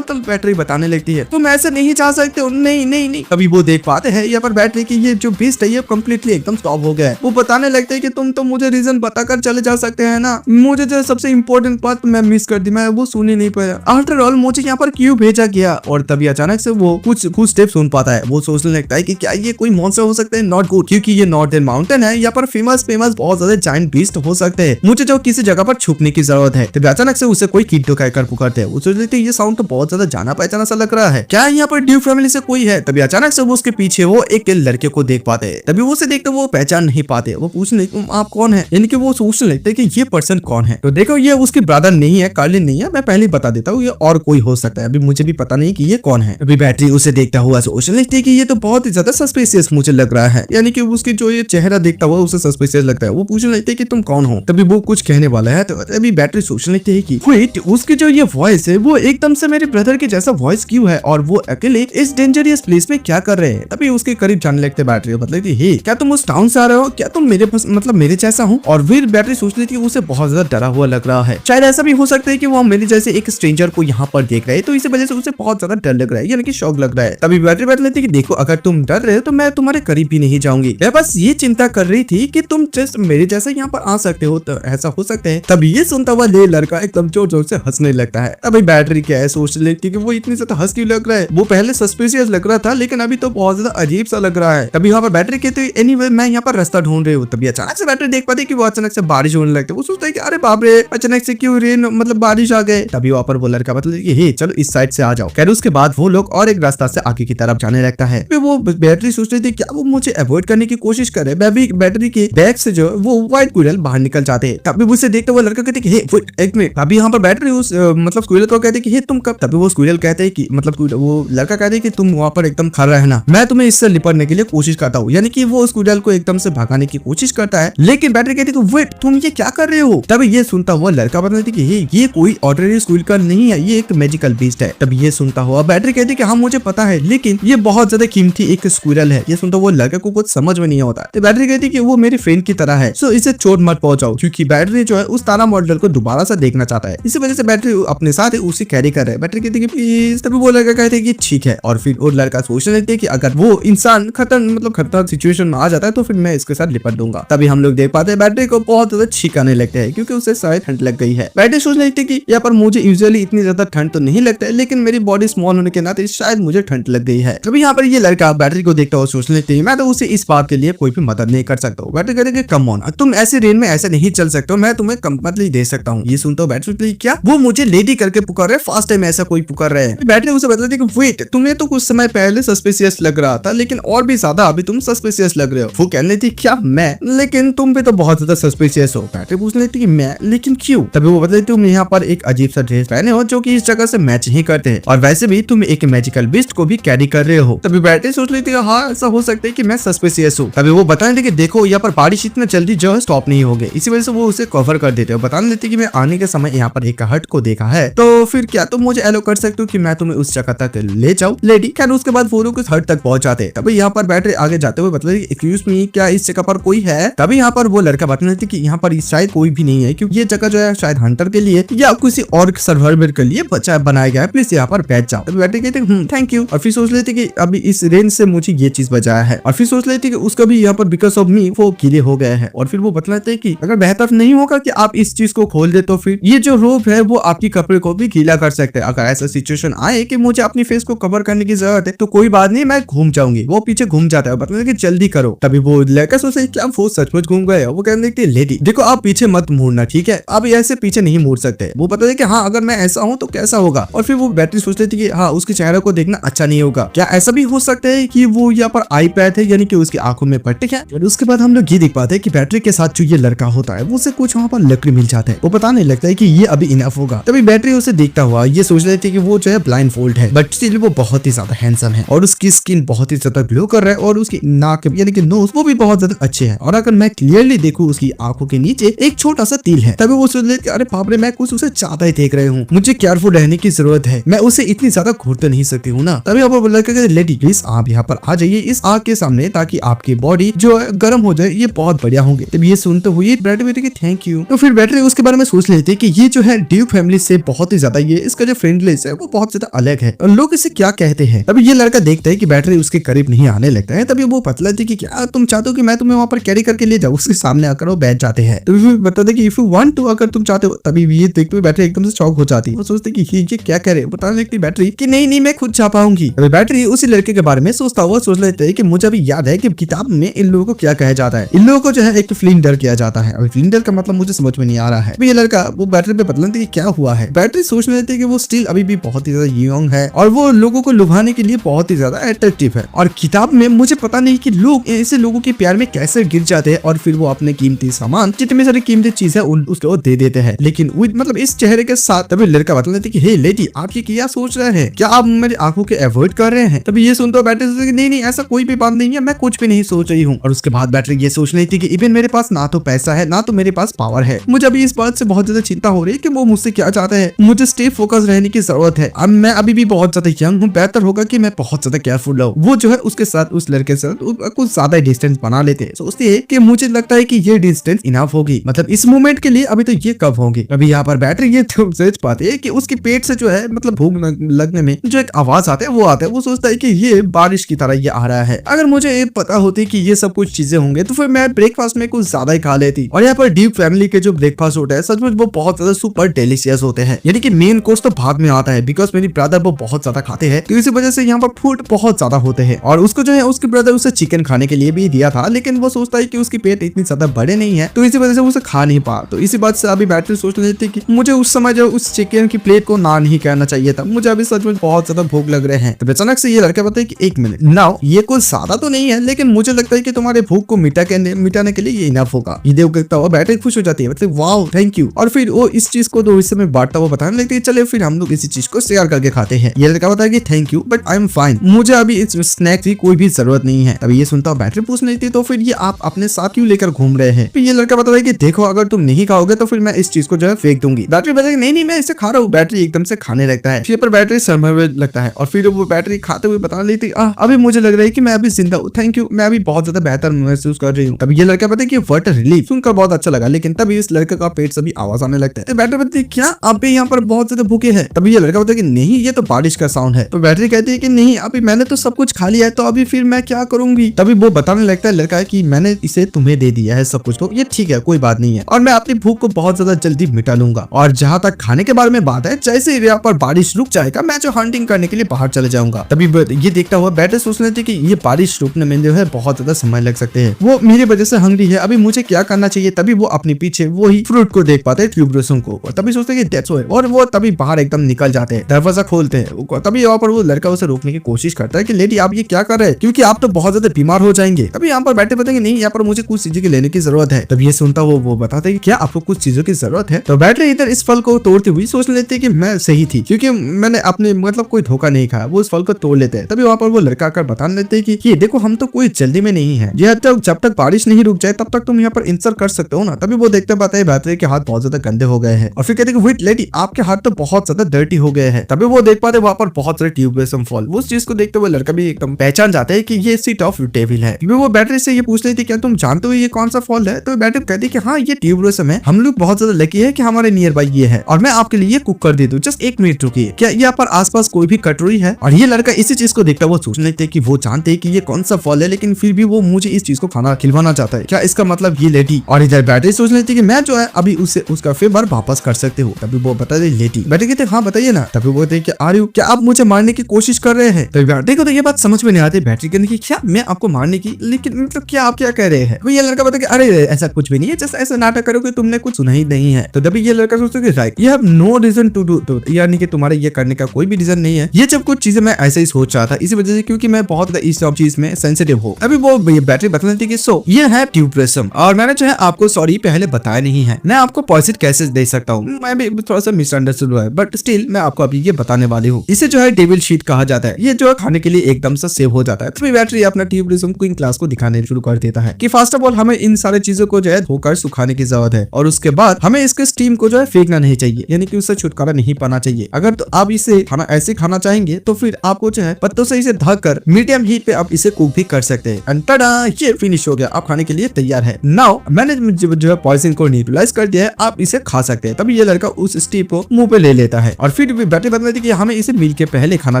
बैटरी बताने लगती है तुम ऐसे नहीं चाह सकते। नहीं नहीं नहीं। तभी वो देख पाते हैं यहाँ पर बैटरी की ये जो बीस्ट है ये कम्प्लीटली एकदम स्टॉप हो गया है। वो बताने लगते है कि तुम तो मुझे रीजन बताकर चले जा सकते हैं ना, मुझे जो सबसे इम्पोर्टेंट बात मैं मिस कर दी, मैं वो सुन ही नहीं पाया। आफ्टर ऑल मुझे यहाँ पर क्यों भेजा गया। और तभी अचानक से वो कुछ स्टेप सुन पाता है। वो सोचने लगता है कि क्या ये कोई मॉन्स्टर हो सकता है, नॉट गुड, क्योंकि ये नॉर्थर्न माउंटेन है, यहाँ पर फेमस बहुत ज्यादा जायंट बीस्ट हो सकते हैं, मुझे जो किसी जगह पर छुपने की जरूरत है। तभी अचानक से उसे कोई किड्डो कहकर पुकारते हैं। वो सोच लेते ये साउंड तो बहुत ज्यादा जाना पहचाना सा लग रहा है, क्या यहाँ पर ड्यू फैमिली से कोई है। तभी अचानक से वो उसके पीछे वो एक लड़के को देख पाते हैं। तभी वो उसे देखते वो पहचान नहीं पाते। वो पूछने आप कौन है, यानी कि वो सोचने लगते कि ये पर्सन कौन है। तो देखो ये उसकी ब्रदर नहीं है, कार्लिन नहीं है, मैं पहले ही बता देता हूँ, ये और कोई हो सकता है। अभी मुझे भी पता नहीं कि ये कौन है। अभी बैटरी उसे देखता हुआ सोचने लगती है कि ये तो बहुत ही ज्यादा सस्पिशियस मुझे लग रहा रहा है, यानी कि उसकी जो ये चेहरा देखता हुआ उसे सस्पिशियस लगता है। वो पूछने लगते है कि तुम कौन हो, तभी वो कुछ कहने वाला है तो अभी बैटरी सोचने लगती है कि वेट, उसकी जो ये वॉइस है वो एकदम से मेरे ब्रदर के जैसा वॉइस क्यों है और वो अकेले इस डेंजरियस प्लेस में क्या कर रहे हैं। तभी उसके करीब जाने लगते बैटरी, मतलब हे क्या तुम उस टाउन से आ रहे हो, क्या तुम मेरे मतलब मेरे जैसा हो। और फिर बैटरी सोच लेती है उसे बहुत ज्यादा डरा हुआ लग रहा है। शायद ऐसा भी हो सकता है कि वो मेरे जैसे एक स्ट्रेंजर को यहाँ पर देख रहे हैं तो इस वजह से उसे बहुत ज्यादा डर लग रहा है, यानी कि शौक लग रहा है। तभी बैटरी बैठ लेती है कि देखो अगर तुम डर रहे हो तो मैं तुम्हारे करीब भी नहीं जाऊंगी, मैं बस ये चिंता कर रही थी कि तुम जस्ट मेरे जैसा यहाँ पर आ सकते हो, तो ऐसा हो सकता है। तभी ये सुनता हुआ ले लड़का एकदम जोर जोर से हंसने लगता है। अभी बैटरी क्या है सोच लेती है कि वो इतनी ज्यादा हंस क्यों लग रहा है। वो पहले सस्पिशियस लग रहा था लेकिन अभी तो बहुत ज्यादा अजीब सा लग रहा है। तभी यहाँ पर बैटरी कहती है एनीवे मैं यहाँ पर रास्ता ढूंढ रही हूँ। तभी अचानक से बैटरी देख पाती है कि वो अचानक से बारिश होने लगती है। वो सोचता है कि अरे बाप रे अचानक से क्यों रेन मतलब बारिश आ गए। तभी वहाँ पर वो लड़का मतलब कि हे चलो इस साइड से आ जाओ। खैर उसके बाद वो लोग और एक रास्ता से आगे की तरफ जाने लगता है। फिर वो बैटरी सोच रही थी क्या वो मुझे अवॉइड करने की कोशिश करे। बैटरी के बैग से जो वो व्हाइट स्क्विरल बाहर निकल जाते हैं। तभी उसे देखते वो लड़का कहते हे एक मिनट। तभी यहाँ पर बैटरी उस मतलब स्क्विरल को कहते कि हे तुम कब। तभी वो स्क्विरल कहते हैं कि मतलब वो लड़का कहते हैं कि तुम वहाँ पर एकदम खड़ा रहना, मैं तुम्हें इससे निपटने के लिए कोशिश करता हूँ। यानी कि वो स्क्विरल को एकदम से भगाने की कोशिश करता है लेकिन बैटरी कहती है वेट तुम ये क्या कर रहे हो। तभी ये सुनता हुआ लड़का बताती कि ये कोई ऑर्डिनरी स्क्विरल नहीं है, ये एक मैजिकल बीस्ट है। तभी ये सुनता हुआ बैटरी कहती कि हाँ मुझे पता है लेकिन ये बहुत ज्यादा कीमती एक स्क्विरल है। ये सुनता हुआ लड़का को कुछ समझ में नहीं होता। तो बैटरी कहती कि वो मेरे फ्रेंड की तरह है, सो इसे चोट मत पहुंचाओ, क्योंकि बैटरी जो है उस तारा मॉडल को दोबारा से देखना चाहता है। इसी वजह से बैटरी अपने साथ उसे कैरी कर रहा है। बैटरी कहती कि प्लीज। तभी वो लड़का कहते कि ठीक है। और फिर वो लड़का सोचने लगते कि अगर वो इंसान खतरनाक सिचुएशन में आ जाता है तो फिर मैं इसके साथ निपट दूंगा। तभी हम लोग देख पाते हैं बैटरी को बहुत ज्यादा छींकाने लगते हैं क्योंकि उसे शायद ठंड लग गई है। बैटरी सोचने लगती कि यहाँ पर मुझे यूजुअली इतनी ज्यादा ठंड तो नहीं लगता है लेकिन मेरी बॉडी स्मॉल होने के नाते शायद मुझे ठंड लग गई है। तभी यहाँ पर ये लड़का बैटरी को देखता हुआ सोचने लगती है मैं तो उसे इस बात के लिए कोई भी मदद नहीं कर सकता हूँ। बैटरी कहते कम ऑन, तुम ऐसे रेन में ऐसे नहीं चल सकते हो, मैं तुम्हें कंपनी दे सकता हूँ। ये सुनता हूँ बैटरी क्या वो मुझे लेडी करके पुकार रहे, फर्स्ट टाइम ऐसा कोई पुकार रहे हैं। बैटरी उसे बताती है कि वेट तुम्हें तो कुछ समय पहले सस्पिशियस लग रहा था लेकिन और भी ज्यादा अभी तुम सस्पिशियस लग रहे हो। वो कहने थी क्या मैं, लेकिन तुम भी तो बहुत ज्यादा सस्पिशियस हो। बैटरी पूछने लगती कि मैं, लेकिन क्यों। तभी वो बताती तुम यहाँ पर एक अजीब सा ड्रेस पहने हो जो कि इस जगह से मैच नहीं करते हैं और वैसे भी तुम एक मैजिकल बीस्ट को भी कैरी कर रहे हो। तभी बैटरी सोच लेती है हाँ ऐसा हो सकता है कि मैं सस्पिशियस हूँ। तभी वो बताने लगे देखो यहाँ पर बारिश इतना जल्दी जो है स्टॉप नहीं होगी, इसी वजह से वो उसे कवर कर देते हैं। बताने देते कि मैं आने के समय यहाँ पर एक हट को देखा है तो फिर क्या तुम मुझे एलो कर सकते हो कि मैं तुम्हें उस जगह तक ले जाऊँ लेडी। क्या उसके बाद वो लोग उस हट तक पहुंच जाते हैं। तभी यहाँ पर बैटरी आगे जाते हुए मतलब एक्सक्यूज मी क्या इस जगह पर कोई है। तभी यहाँ पर वो लड़का बताने देते कि यहाँ पर शायद कोई भी नहीं है क्योंकि ये जगह जो है शायद हंटर के लिए या किसी और सर्वाइवर के लिए बनाया गया है, प्लीज यहाँ पर बैठ जाओ। तभी बैटरी कहते थैंक यू। और फिर सोच लेते कि अभी इस रेंज से मुझे ये चीज बचाया है। और फिर सोच लेते कि उसका भी यहाँ पर बिकॉज ऑफ मी वो गीले हो गए हैं। और फिर वो बतलाते कि अगर बेहतर नहीं होगा कि आप इस चीज को खोल दे तो फिर ये जो रोप है वो आपकी कपड़े को भी गीला कर सकते हैं। अगर ऐसा सिचुएशन आए कि मुझे अपनी फेस को कवर करने की जरूरत है तो कोई बात नहीं मैं घूम जाऊंगी। वो पीछे घूम जाता है, बताते कि जल्दी करो। तभी वो लड़का सोचता है क्या वो सचमुच घूम गए। वो कहने लगती है लेडी देखो आप पीछे मत मुड़ना, ठीक है, आप ऐसे पीछे नहीं मुड़ सकते। वो बताते कि हाँ अगर मैं ऐसा हूँ तो कैसा होगा। और फिर वो बैटरी सोच लेती कि हाँ उसके चेहरे को देखना अच्छा नहीं होगा। क्या ऐसा भी हो सकता है कि वो यहाँ पर आई पैथ है यानी कि उसकी आंखों में पट्टी है। और उसके बाद हम लोग ये देख पाते हैं कि बैटरी के साथ जो ये लड़का होता है वो उसे कुछ वहाँ पर लकड़ी मिल जाता है। वो पता नहीं लगता है कि ये अभी इनफ होगा। तभी बैटरी उसे देखता हुआ ये सोच लेती है कि वो जो है ब्लाइंड फोल्ड है बट स्टिल वो बहुत ही ज्यादा हैंडसम है और उसकी स्किन बहुत ही ज्यादा ग्लो कर रहा है और उसकी नाक यानी कि नोज वो भी बहुत ज्यादा अच्छे है। और अगर मैं क्लियरली देखूं उसकी आंखों के नीचे एक छोटा सा तिल है। तभी वो सोच लेती है अरे बाप रे मैं कुछ उसे ज्यादा ही देख रहे हूँ, मुझे केयरफुल रहने की जरूरत है, मैं उसे इतनी ज्यादा घूर तो नहीं सकती हूँ ना। तभी आप लेडी प्लीज आप यहाँ पर आ जाइए इस आग के सामने ताकि आपकी बॉडी जो है गर्म हो जाए, ये बहुत बढ़िया होंगे। तब ये सुनते हुए बैटरी थैंक यू। तो फिर बैटरी उसके बारे में सोच लेती है कि ये जो है ड्यूक फैमिली से बहुत ही ज्यादा ये इसका जो फ्रेंडलीनेस है वो बहुत ज्यादा अलग है और लोग इसे क्या कहते हैं। तभी ये लड़का देखता है कि बैटरी उसके करीब नहीं आने लगता है। तभी वो बतलाती कि क्या तुम चाहते हो कि मैं तुम्हें वहाँ पर कैरी करके ले जाऊँ। उसके सामने आकर वो बैठ जाते हैं। तो फिर बताते कि इफ यू वांट टू, अगर तुम चाहते हो। तभी ये देखते हुए बैटरी एकदम से शॉक हो जाती है। वो सोचते कि ये क्या कह रहे, बताने लगती बैटरी कि नहीं मैं खुद जा पाऊंगी। तभी बैटरी उसी लड़के के बारे में सोचता हुआ सोच लेते है कि मुझे अभी याद है कि किताब में इन लोगों को क्या कहा जाता है। इन लोगों को जो है एक फ्लिंडर किया जाता है। अभी फ्लिंडर का मतलब मुझे समझ में नहीं आ रहा है। ये लड़का वो बैटरी पे बतलाते कि क्या हुआ है। बैटरी सोचने लगती है कि वो स्टिल अभी भी बहुत ही ज्यादा यंग है और वो लोगों को लुभाने के लिए बहुत ही ज्यादा अट्रैक्टिव है। और किताब में मुझे पता नहीं कि लोग ऐसे लोगों के प्यार में कैसे गिर जाते हैं और फिर वो अपने कीमती सामान जितनी सारी कीमती चीज है उसको दे देते हैं, लेकिन मतलब इस चेहरे के साथ। तभी लड़का बता देते कि हे लेडी आप ये क्या सोच रहे हैं, क्या आप मेरी आंखों के अवॉइड कर रहे हैं। तभी ये सुनते बैटरी नहीं ऐसा कोई भी बात नहीं नहीं है, मैं कुछ भी नहीं सोच रही हूँ। और उसके बाद बैटरी ये सोच रही थी कि इवन मेरे पास ना तो पैसा है ना तो मेरे पास पावर है। मुझे अभी इस बात से बहुत ज्यादा चिंता हो रही है कि वो मुझसे क्या चाहते हैं। मुझे स्टे फोकस रहने की जरूरत है। अब मैं अभी भी बहुत ज्यादा यंग हूँ, बेहतर होगा कि मैं बहुत ज्यादा केयरफुल रहूं। वो जो है उसके साथ उस लड़के से कुछ ज्यादा डिस्टेंस बना लेते हैं। सोचती है कि मुझे लगता है कि ये डिस्टेंस इनफ होगी, मतलब इस मोमेंट के लिए। अभी तो ये कब होगी? अभी यहाँ पर बैटरी ये सोच पाते है कि उसके पेट से जो है मतलब भूख लगने में जो एक आवाज आता है वो आता है। वो सोचता है कि ये बारिश की तरह ये आ रहा है। अगर मुझे ये पता होती कि ये सब कुछ चीजें होंगे तो फिर मैं ब्रेकफास्ट में कुछ ज्यादा ही खा लेती। और यहाँ पर डीप फैमिली के जो ब्रेकफास्ट होता है सचमुच वो बहुत ज्यादा सुपर डिलीशियस होते हैं। यानी कि मेन कोर्स तो बाद में आता है, बिकॉज मेरी ब्रदर वो बहुत ज्यादा खाते हैं, तो इसी वजह से यहाँ पर फूड बहुत ज्यादा होते हैं। और उसको जो है उसके ब्रदर उसे चिकन खाने के लिए भी दिया था, लेकिन वो सोचता है कि उसकी पेट इतनी ज्यादा बड़े नहीं है, तो इसी वजह से उसे खा नहीं पा। तो इसी बात से अभी बैटरी सोच रही थी कि मुझे उस समय जो उस चिकन की प्लेट को ना नहीं कहना चाहिए था, मुझे अभी सच में बहुत ज्यादा भूख लग रहे हैं। तो अचानक से ये लड़का बताए कि एक मिनट नाउ, ये कुछ ज्यादा तो नहीं है, लेकिन मुझे लगता है कि तुम्हारे भूख को मिटाने के लिए ये इनफ होगा। ये देखता हुआ बैटरी खुश हो जाती है, मतलब वाओ थैंक यू। और फिर वो इस चीज को दो हिस्से में बांटता हुआ बताने लगती है, चले फिर हम लोग इसी चीज को शेयर करके खाते हैं। ये लड़का बताया कि thank you but I am fine, मुझे अभी इस स्नैक की कोई भी जरूरत नहीं है। तभी ये सुनता बैटरी पूछ नहीं थी तो फिर ये आप अपने साथ क्यों लेकर घूम रहे हैं? फिर ये लड़का बताता है कि देखो अगर तुम नहीं खाओगे तो फिर मैं इस चीज को जो है फेंक दूंगी। बैटरी बताएगी नहीं मैं इसे खा रहा हूँ। बैटरी एकदम से खाने लगता है। फिर पर बैटरी शर्मा लगता है और फिर वो बैटरी खाते हुए बता रही थी अभी मुझे लग रहा है कि मैं अभी जिंदा हूँ, थैंक यू, मैं अभी बहुत ज्यादा बेहतर महसूस कर रही हूँ। तभी ये लड़का बताया कि व्हाट अ रिलीफ, सुनकर बहुत अच्छा लगा। लेकिन तभी इस लड़के का पेट से भी आवाज आने लगता है। बैटरी बताती है क्या आप भी यहाँ पर बहुत ज्यादा भूखे हैं? तभी ये लड़का बताया कि नहीं ये तो बारिश का साउंड है। तो बैटरी कहती है कि नहीं अभी मैंने तो सब कुछ खा लिया है, तो अभी फिर मैं क्या करूंगी? तभी वो बताने लगता है लड़का कि मैंने इसे तुम्हें दे दिया है सब कुछ, तो ये ठीक है कोई बात नहीं है, और मैं अपनी भूख को बहुत ज्यादा जल्दी मिटा लूंगा। और जहां तक खाने के बारे में बात है, जैसे यहाँ पर बारिश रुक जाएगा मैं जो हंटिंग करने के लिए बाहर चले जाऊंगा। तभी ये देखता हुआ बैटरी सोच लेती कि ये बारिश रुकने में जो है बहुत ज्यादा समय लग सकते हैं, वो मेरी वजह से हंग्री है, अभी मुझे क्या करना चाहिए? तभी वो अपने पीछे वही फ्रूट को देख पाते हैं, ट्यूबरोसम को, और तभी सोचते हैं कि दैट्स व्हाई, और वो तभी बाहर एकदम निकल जाते हैं, दरवाजा खोलते हैं। तभी यहाँ पर वो लड़का उसे रोकने की कोशिश करता है कि लेडी आप ये क्या कर रहे हैं, क्योंकि आप तो बहुत ज्यादा बीमार हो जाएंगे। तभी यहाँ पर बैठे बताएंगे नहीं यहाँ पर मुझे कुछ चीजों की लेने की जरूरत है। तब ये सुनता वो बताते हैं कि क्या आपको कुछ चीजों की जरूरत है? तो बैटरी इधर इस फल को तोड़ती हुई सोच लेते हैं कि मैं सही थी, क्योंकि मैंने अपने मतलब कोई धोखा नहीं खाया। वो उस फल को तोड़ लेते हैं। तभी वहाँ पर वो लड़का आकर बता लेते हैं कि ये देखो हम तो कोई जल्दी में नहीं है, जब तक बारिश नहीं रुक जाए तब तक तुम यहाँ पर इंसर्ट कर सकते हो ना। तभी वो देखते पाते हैं बैटरी के हाथ बहुत ज्यादा गंदे हो गए हैं, और फिर कहते हैं वेट लेडी आपके हाथ तो बहुत ज्यादा डर्टी हो गए हैं। तभी वो देख पाते वहाँ पर बहुत सारे ट्यूबरसम फल। उस चीज को देखते हुए लड़का भी एकदम पहचान जाता है कि ये सीट ऑफ डेविल है। वो बैटरी से ये पूछ रही थी क्या तुम जानते हो ये कौन सा फल है? तो बैटरी कहती है कि हाँ ये ट्यूबरसम है, हम लोग बहुत ज्यादा लकी है कि हमारे नियर बाई ये है, और मैं आपके लिए कुक कर दे दूं, जस्ट एक मिनट रुकिए। क्या यहाँ पर आसपास कोई भी कटोरी है? और ये लड़का इसी चीज को देखता वो सोच लेते कि वो जानते हैं कि ये कौन सा फल है, लेकिन फिर भी वो मुझे इस चीज को खाना खिलवाना चाहता है, क्या इसका मतलब ये लेडी? और इधर बैटरी सोच लेती कि मैं जो है अभी उसे उसका फेवर वापस कर सकते हो। तभी वो बता दे लेडी। बैटरी कहते हाँ बताइए ना। तभी वो कहते आ रही हूँ, क्या आप मुझे मारने की कोशिश कर रहे हैं? तभी बैटरी को तो ये बात समझ में नहीं आती। बैटरी कहने की क्या मैं आपको मारने की, लेकिन मतलब क्या आप क्या कह रहे हैं? ये लड़का बता अरे ऐसा कुछ भी नहीं है, जस्ट ऐसा नाटक करो कि तुमने कुछ सुना ही नहीं है। तो तभी ये लड़का सोचता है right you have no reason to do, यानी कि तुम्हारे ये करने का कोई भी रीजन नहीं है। ये जब कुछ चीजें मैं ऐसे ही सोच रहा था, इसी वजह से क्योंकि मैं बहुत इस सब चीज में सेंसिटिव हूँ। अभी वो बैटरी बताने थी कि सो ये है ट्यूबरसम, और मैंने जो है आपको सॉरी पहले बताया नहीं है, मैं आपको पॉइजन कैसे दे सकता हूँ, मैं भी थोड़ा सा मिसअंडरस्टूड हुआ है, बट स्टिल मैं आपको अभी ये बताने वाली हूँ। इसे जो है डेविल शीट कहा जाता है, ये जो है खाने के लिए एकदम से सेव हो जाता है। तो बैटरी अपना ट्यूबरसम क्वीन क्लास को दिखाने शुरू कर देता है कि फर्स्ट ऑफ ऑल हमें इन सारे चीजों को जो है धोकर सुखाने की जरूरत है, और उसके बाद हमें इसके स्टीम को जो है फेंकना नहीं चाहिए, यानी कि उससे छुटकारा नहीं पाना चाहिए। अगर तो आप इसे खाना ऐसे खाना चाहेंगे तो फिर आपको जो है पत्तों से इसे ढककर मीडियम हीट पे आप इसे कुक भी कर सकते हैं। एंड टा-डा, ये फिनिश हो गया, आप खाने के लिए तैयार है। नाउ मैंने जो है पॉइजन को न्यूट्रलाइज कर दिया है, आप इसे खा सकते हैं। तभी ये लड़का उस स्टीम को मुंह पे ले लेता है, और फिर बैटरी बता देती कि हमें इसे मील के पहले खाना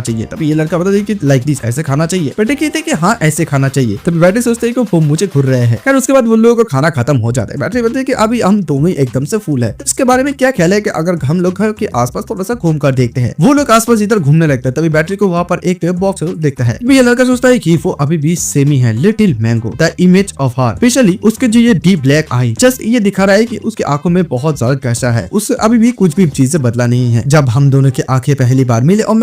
चाहिए। तभी ये लड़का बता देती कि लाइक दिस ऐसे खाना चाहिए। बैटरी कहते हैं कि हाँ ऐसे खाना चाहिए। तभी बैटरी सोचते हैं कि वो मुझे घुर रहे हैं। खैर उसके बाद वो लोगों का खाना खत्म हो जाता है। बैटरी बताती है कि अभी हम दोनों ही एकदम से फूल है। इसके बारे में क्या ख्याल है कि अगर हम लोग घर के आसपास थोड़ा सा घूम कर देखते हैं? वो लोग आसपास इधर घूमने लगता है। तभी बैटरी को वहाँ पर एक बॉक्स देखता है। ये लड़का सोचता है कि वो अभी भी सेमी है, little mango the image of her, specially उसके जो ये डीप ब्लैक आई जस्ट ये दिखा रहा है कि उसकी आंखों में बहुत ज्यादा कैसा है, उससे अभी भी कुछ भी चीजें बदला नहीं है। जब हम दोनों की आंखें पहली बार मिले और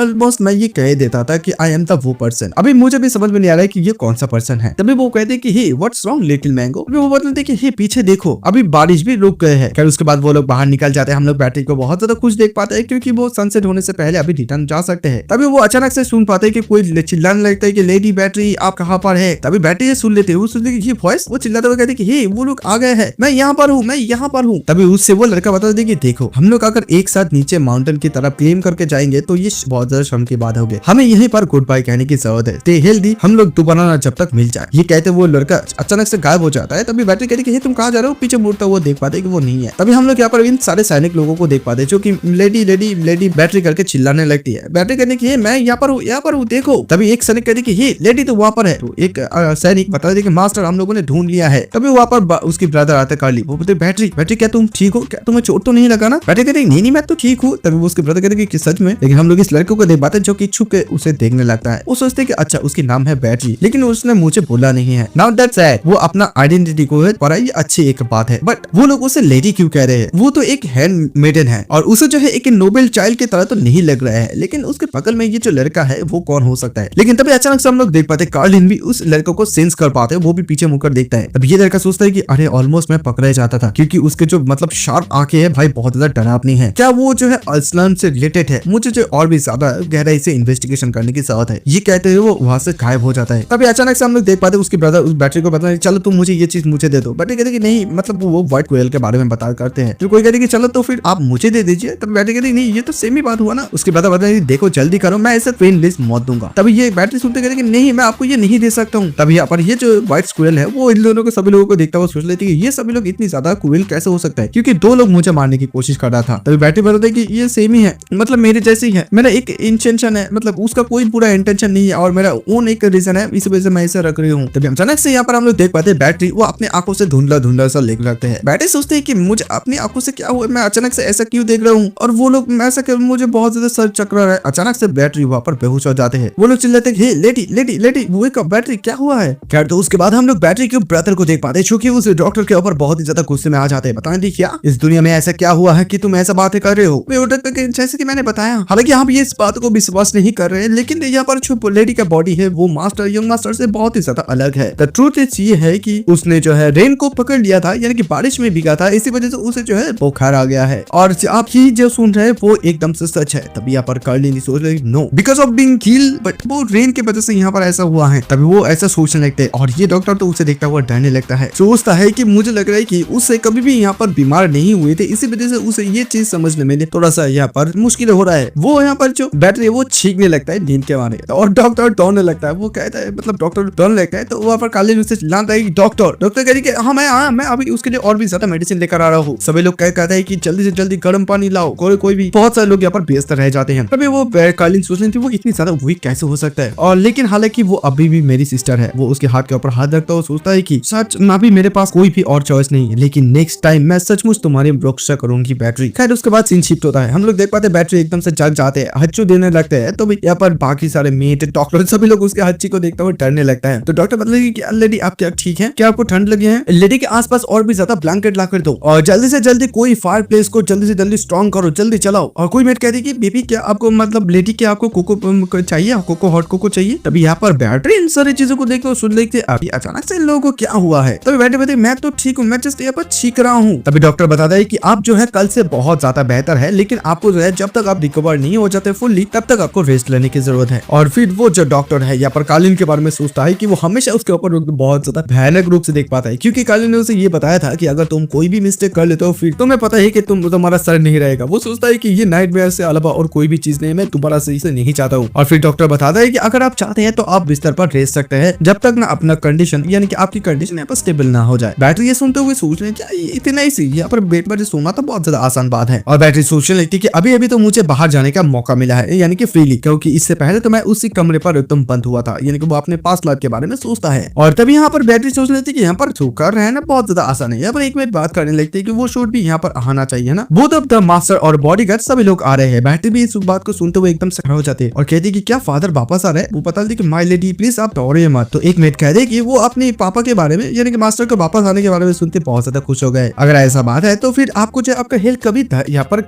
मैं ये कह देता था कि आई एम द वो पर्सन, अभी मुझे भी समझ में नहीं आ रहा है कि ये कौन सा पर्सन है। तभी वो कहते कि hey what's wrong little mango. वो बोलते कि हे पीछे देखो अभी बारिश भी रुक गए हैं। खैर उसके बाद वो लोग बाहर निकल जाते हैं। हम लोग बैटरी को बहुत ज्यादा खुश देख पाते हैं क्योंकि वो सनसेट होने से पहले अभी रिटर्न जा सकते हैं। तभी वो अचानक से सुन पाते हैं कि कोई चिल्लाने लगता है कि लेडी बैटरी आप कहाँ पर है। तभी बैटरी सुन लेते हैं, वो सुनते ये वॉइस, वो चिल्लाते हुए कहते कि हे वो लोग आ गए हैं, मैं यहाँ पर हूँ, मैं यहाँ पर हूँ। तभी उससे वो लड़का बता दे कि देखो हम लोग अगर एक साथ नीचे माउंटेन की तरफ क्लेम करके जाएंगे तो ये बहुत ज्यादा शर्म की बात होगी, हमें यहीं पर गुड बाय कहने की जरूरत है, स्टे हेल्दी, हम लोग दोबारा ना जब तक मिल जाए। ये कहते वो लड़का अचानक से गायब हो जाता है। तभी बैटरी कहती कि तुम कहाँ जा रहे हो, पीछे मुड़ता हुआ देख पाते कि वो नहीं है। तभी हम लोग यहाँ पर इन सारे सैनिक लोगों को देख पाते जो कि लेडी लेडी लेडी बैटरी करके चिल्लाने लगती है। बैटरी कहने की मैं यहाँ पर हूँ, यहाँ पर हूँ देखो। तभी एक सैनिक कहती कि लेडी तो वहाँ पर है। तो एक सैनिक बता दे कि मास्टर हम लोगों ने ढूंढ लिया है। तभी वहाँ पर उसकी ब्रदर आते कार्ली, वो बोलते बैटरी बैटरी क्या तुम ठीक हो, क्या तुम्हें चोट तो नहीं लगा ना। बैटरी कहते नहीं मैं तो ठीक हूँ। तभी उसके ब्रदर कहते कि सच में, लेकिन हम लोग इस लड़के को देख पाते जो कि छुप के उसे देखने लगता है। वो सोचते कि अच्छा उसकी नाम है बैटरी, लेकिन उसने मुझे बोला नहीं है। नाउ दैट्स सैड, वो अपना आइडेंटिटी को पढ़ा, ये अच्छी एक बात है, बट वो लोग उसे लेडी क्यों कह रहे हैं, वो तो एक हैंड मेडन है और उसे जो है एक नोबेल चाइल्ड की तरह तो नहीं लग रहा है, लेकिन उसके बगल में ये जो लड़का है वो कौन हो सकता है। लेकिन तभी अचानक से हम लोग देख पाते कार्लिन भी उस लड़के को सेंस कर पाते हैं, वो भी पीछे मुड़कर देखता है। तभी ये लड़का सोचता है कि अरे ऑलमोस्ट मैं पकड़ा जाता था, क्योंकि उसके जो मतलब शार्प आंखें है भाई बहुत ज्यादा डरावनी है, क्या वो जो है असलन से रिलेटेड है, मुझे जो और भी ज्यादा गहराई से इन्वेस्टिगेशन करने की जरूरत है। ये कहते हुए वो वहां से गायब हो जाता है। तभी अचानक से हम लोग देख पाते उसके ब्रदर उस बैटरी को बताते चलो तुम मुझे ये चीज मुझे दे दो। बैटरी कहते कि नहीं, मतलब वो व्हाइट क्वेल के बारे में बता करते हैं, तो कोई कहते कि चलो तो फिर आप मुझे दे दीजिए। तब बैटरी कहती नहीं ये तो सेम ही बात हुआ ना। उसके ब्रदर बताते देखो जल्दी करो, मैं ऐसे ट्रेन लिस्ट मौत दूंगा। तभी ये बैटरी सुनते कहते कि नहीं मैं आपको ये नहीं दे सकता हूँ। तभी यहाँ पर ये जो व्हाइट स्क्विरल है वो इन दोनों को सभी लोगों को देखता हुआ सोच लेती है कि ये सभी लोग इतनी ज्यादा क्विल कैसे हो सकता है, क्योंकि दो लोग मुझे मारने की कोशिश कर रहा था। तभी बैटरी बताते कि ये सेम ही है, मतलब मेरे जैसे ही है, मेरा एक इंटेंशन है, मतलब उसका कोई पूरा इंटेंशन नहीं है और मेरा ओन एक रीजन है, इस वजह से मैं इसे रख रही हूँ। तभी अचानक से यहाँ पर हम लोग देख पाते हैं बैटरी वो अपने आंखों से धुंधला धुंधला सा देख लगते हैं। बैटरी सोचते हैं कि मुझे अपनी आंखों से क्या हुआ, मैं अचानक से ऐसा क्यों देख रहा हूँ, और वो लोग ऐसा कर मुझे बहुत ज्यादा सर चक्कर रहा है। अचानक से बैटरी वहाँ पर बेहोश हो जाते हैं। वो लोग चिल्लाते हैं लेडी लेडी लेडी वो कब बैटरी क्या हुआ है। खैर तो उसके बाद हम लोग बैटरी के ब्रदर को देख पाते हैं जो कि उस डॉक्टर के ऊपर बहुत ही ज्यादा गुस्से में आ जाते हैं। बताएं क्या इस दुनिया में ऐसा क्या हुआ है कि तुम ऐसा बातें कर रहे हो। जैसे कि मैंने बताया, हालांकि हम ये इस बात को विश्वास नहीं कर रहे, लेकिन यहाँ पर जो लेडी का बॉडी है वो मास्टर यंग मास्टर से बहुत ही ज्यादा अलग है। द ट्रूथ इज ये है कि उसने जो है रेन को पकड़ लिया था, यानी कि बारिश में भीगा था, इसी वजह से उसे जो है बुखार आ गया है। और आप ये जो सुन रहे हैं वो एकदम से सच है। तभी यहाँ पर कार्लिन सोच रही no because of being killed, but वो रेन की वजह से यहाँ पर ऐसा हुआ है। तभी वो ऐसा सोचने लगते हैं और ये डॉक्टर तो उसे देखता हुआ डरने लगता है। सोचता है कि मुझे लग रहा है कि उससे कभी भी यहाँ पर बीमार नहीं हुए थे, इसी वजह से उसे ये चीज समझने में थोड़ा सा यहाँ पर मुश्किल हो रहा है। वो यहाँ पर जो बैटरी वो छींकने लगता है नींद के मारे और डॉक्टर डरने लगता है। वो कहता है मतलब डॉक्टर डरने लगता है, तो वहाँ पर कार्लिन उससे चिल्लाता है कि डॉक्टर कह रही है हाँ मैं अभी उसके लिए और भी ज्यादा मेडिसिन लेकर आ रहा हूँ। सभी लोग कहते हैं कि जल्दी से जल्दी गर्म पानी लाओ। कोई भी बहुत सारे लोग यहाँ पर बेहतर रह जाते हैं। तभी वो कार्लिन सोच रही थी वो इतनी ज्यादा वीक कैसे हो सकता है, और लेकिन हालांकि वो अभी भी मेरी सिस्टर है। वो उसके हाथ के ऊपर हाथ रखता हुआ सोचता है कि सच अभी मेरे पास कोई भी और चॉइस नहीं है, लेकिन नेक्स्ट टाइम मैं सचमुच तुम्हारी रक्षा करूंगी बैटरी। खैर उसके बाद सीन शिफ्ट होता है। हम लोग देख पाते बैटरी एकदम से जग जाते हैं, हच्चू देने लगते हैं। तो यहाँ पर बाकी सारे मेट डॉक्टर सभी लोग उसके हच्ची को देखते हुए डरने लगता है। तो डॉक्टर मतलब कि लेडी आप क्या ठीक है, क्या आपको ठंड लगी है, लेडी के आसपास और भी ज्यादा ब्लैंकेट ला कर दो और जल्दी से जल्दी कोई फायर प्लेस को जल्दी से जल्दी स्ट्रॉन्ग करो, जल्दी चलाओ। और कोई मेट कहती कि बेबी क्या आपको मतलब लेडी क्या आपको कोको चाहिए, कोको हॉट कोको चाहिए। तभी यहाँ पर बैटरी इन सारी चीजों को देखते सुन लेते अभी अचानक से इन लोगों को क्या हुआ है। तभी बैठे बैठे मैं तो ठीक हूँ, मैं जस्ट यहाँ पर छींक रहा हूँ। तभी डॉक्टर बताता है कि आप जो है कल से बहुत ज्यादा बेहतर है, लेकिन आपको जो है जब तक आप रिकवर नहीं हो जाते फुल्ली तब तक आपको रेस्ट लेने की जरूरत है। और फिर वो जो डॉक्टर है यहाँ पर कार्लिन के बारे में सोचता है कि वो हमेशा उसके ऊपर बहुत ज्यादा भयानक रूप से देख पाता है, क्योंकि कार्लिन ने उसे ये बताया था कि अगर तुम कोई भी मिस्टेक कर लेते हो फिर तुम्हें पता है कि तुम्हारा सर नहीं रहेगा। वो सोचता है कि ये नाइटमेयर से अलावा और कोई भी चीज नहीं, मैं दोबारा से इसे नहीं चाहता हूँ। और फिर डॉक्टर बताता है कि अगर आप चाहते हैं तो आप बिस्तर पर रह सकते हैं जब तक ना अपना कंडीशन यानी कि आपकी कंडीशन यहाँ पर स्टेबल ना हो जाए। बैटरी ये सुनते हुए सोच रहे क्या इतना ही यहाँ पर बेड पर सोना तो बहुत ज्यादा आसान बात है। और बैटरी सोचने लगती कि अभी अभी तो मुझे बाहर जाने का मौका मिला है, यानी कि फ्रीली, क्योंकि इससे पहले तो मैं उसी कमरे पर एकदम बंद हुआ था, यानी कि वो अपने पास लाइफ के बारे में सोचता है। और तभी यहाँ पर बैटरी सोच लेती कि यहाँ पर कर रहना बहुत ज्यादा आसान है। यहाँ पर एक मिनट बात करने लगती है कि वो शूट भी यहाँ पर आना चाहिए ना। बोथ ऑफ द मास्टर और बॉडीगार्ड सभी लोग आ रहे हैं। बैटरी भी इस बात को सुनते हुए एकदम से खड़ा हो जाते हैं और कहती कि क्या फादर वापस आ रहे हैं। वो बता देती कि माय लेडी प्लीज आप डरिए मत। तो एक मिनट कह दे कि वो अपने पापा के बारे में यानी कि मास्टर को वापस आने के बारे में सुनते बहुत ज्यादा खुश हो गए। अगर ऐसा बात है तो फिर आपको जो आपका हेल्थ कभी यहाँ पर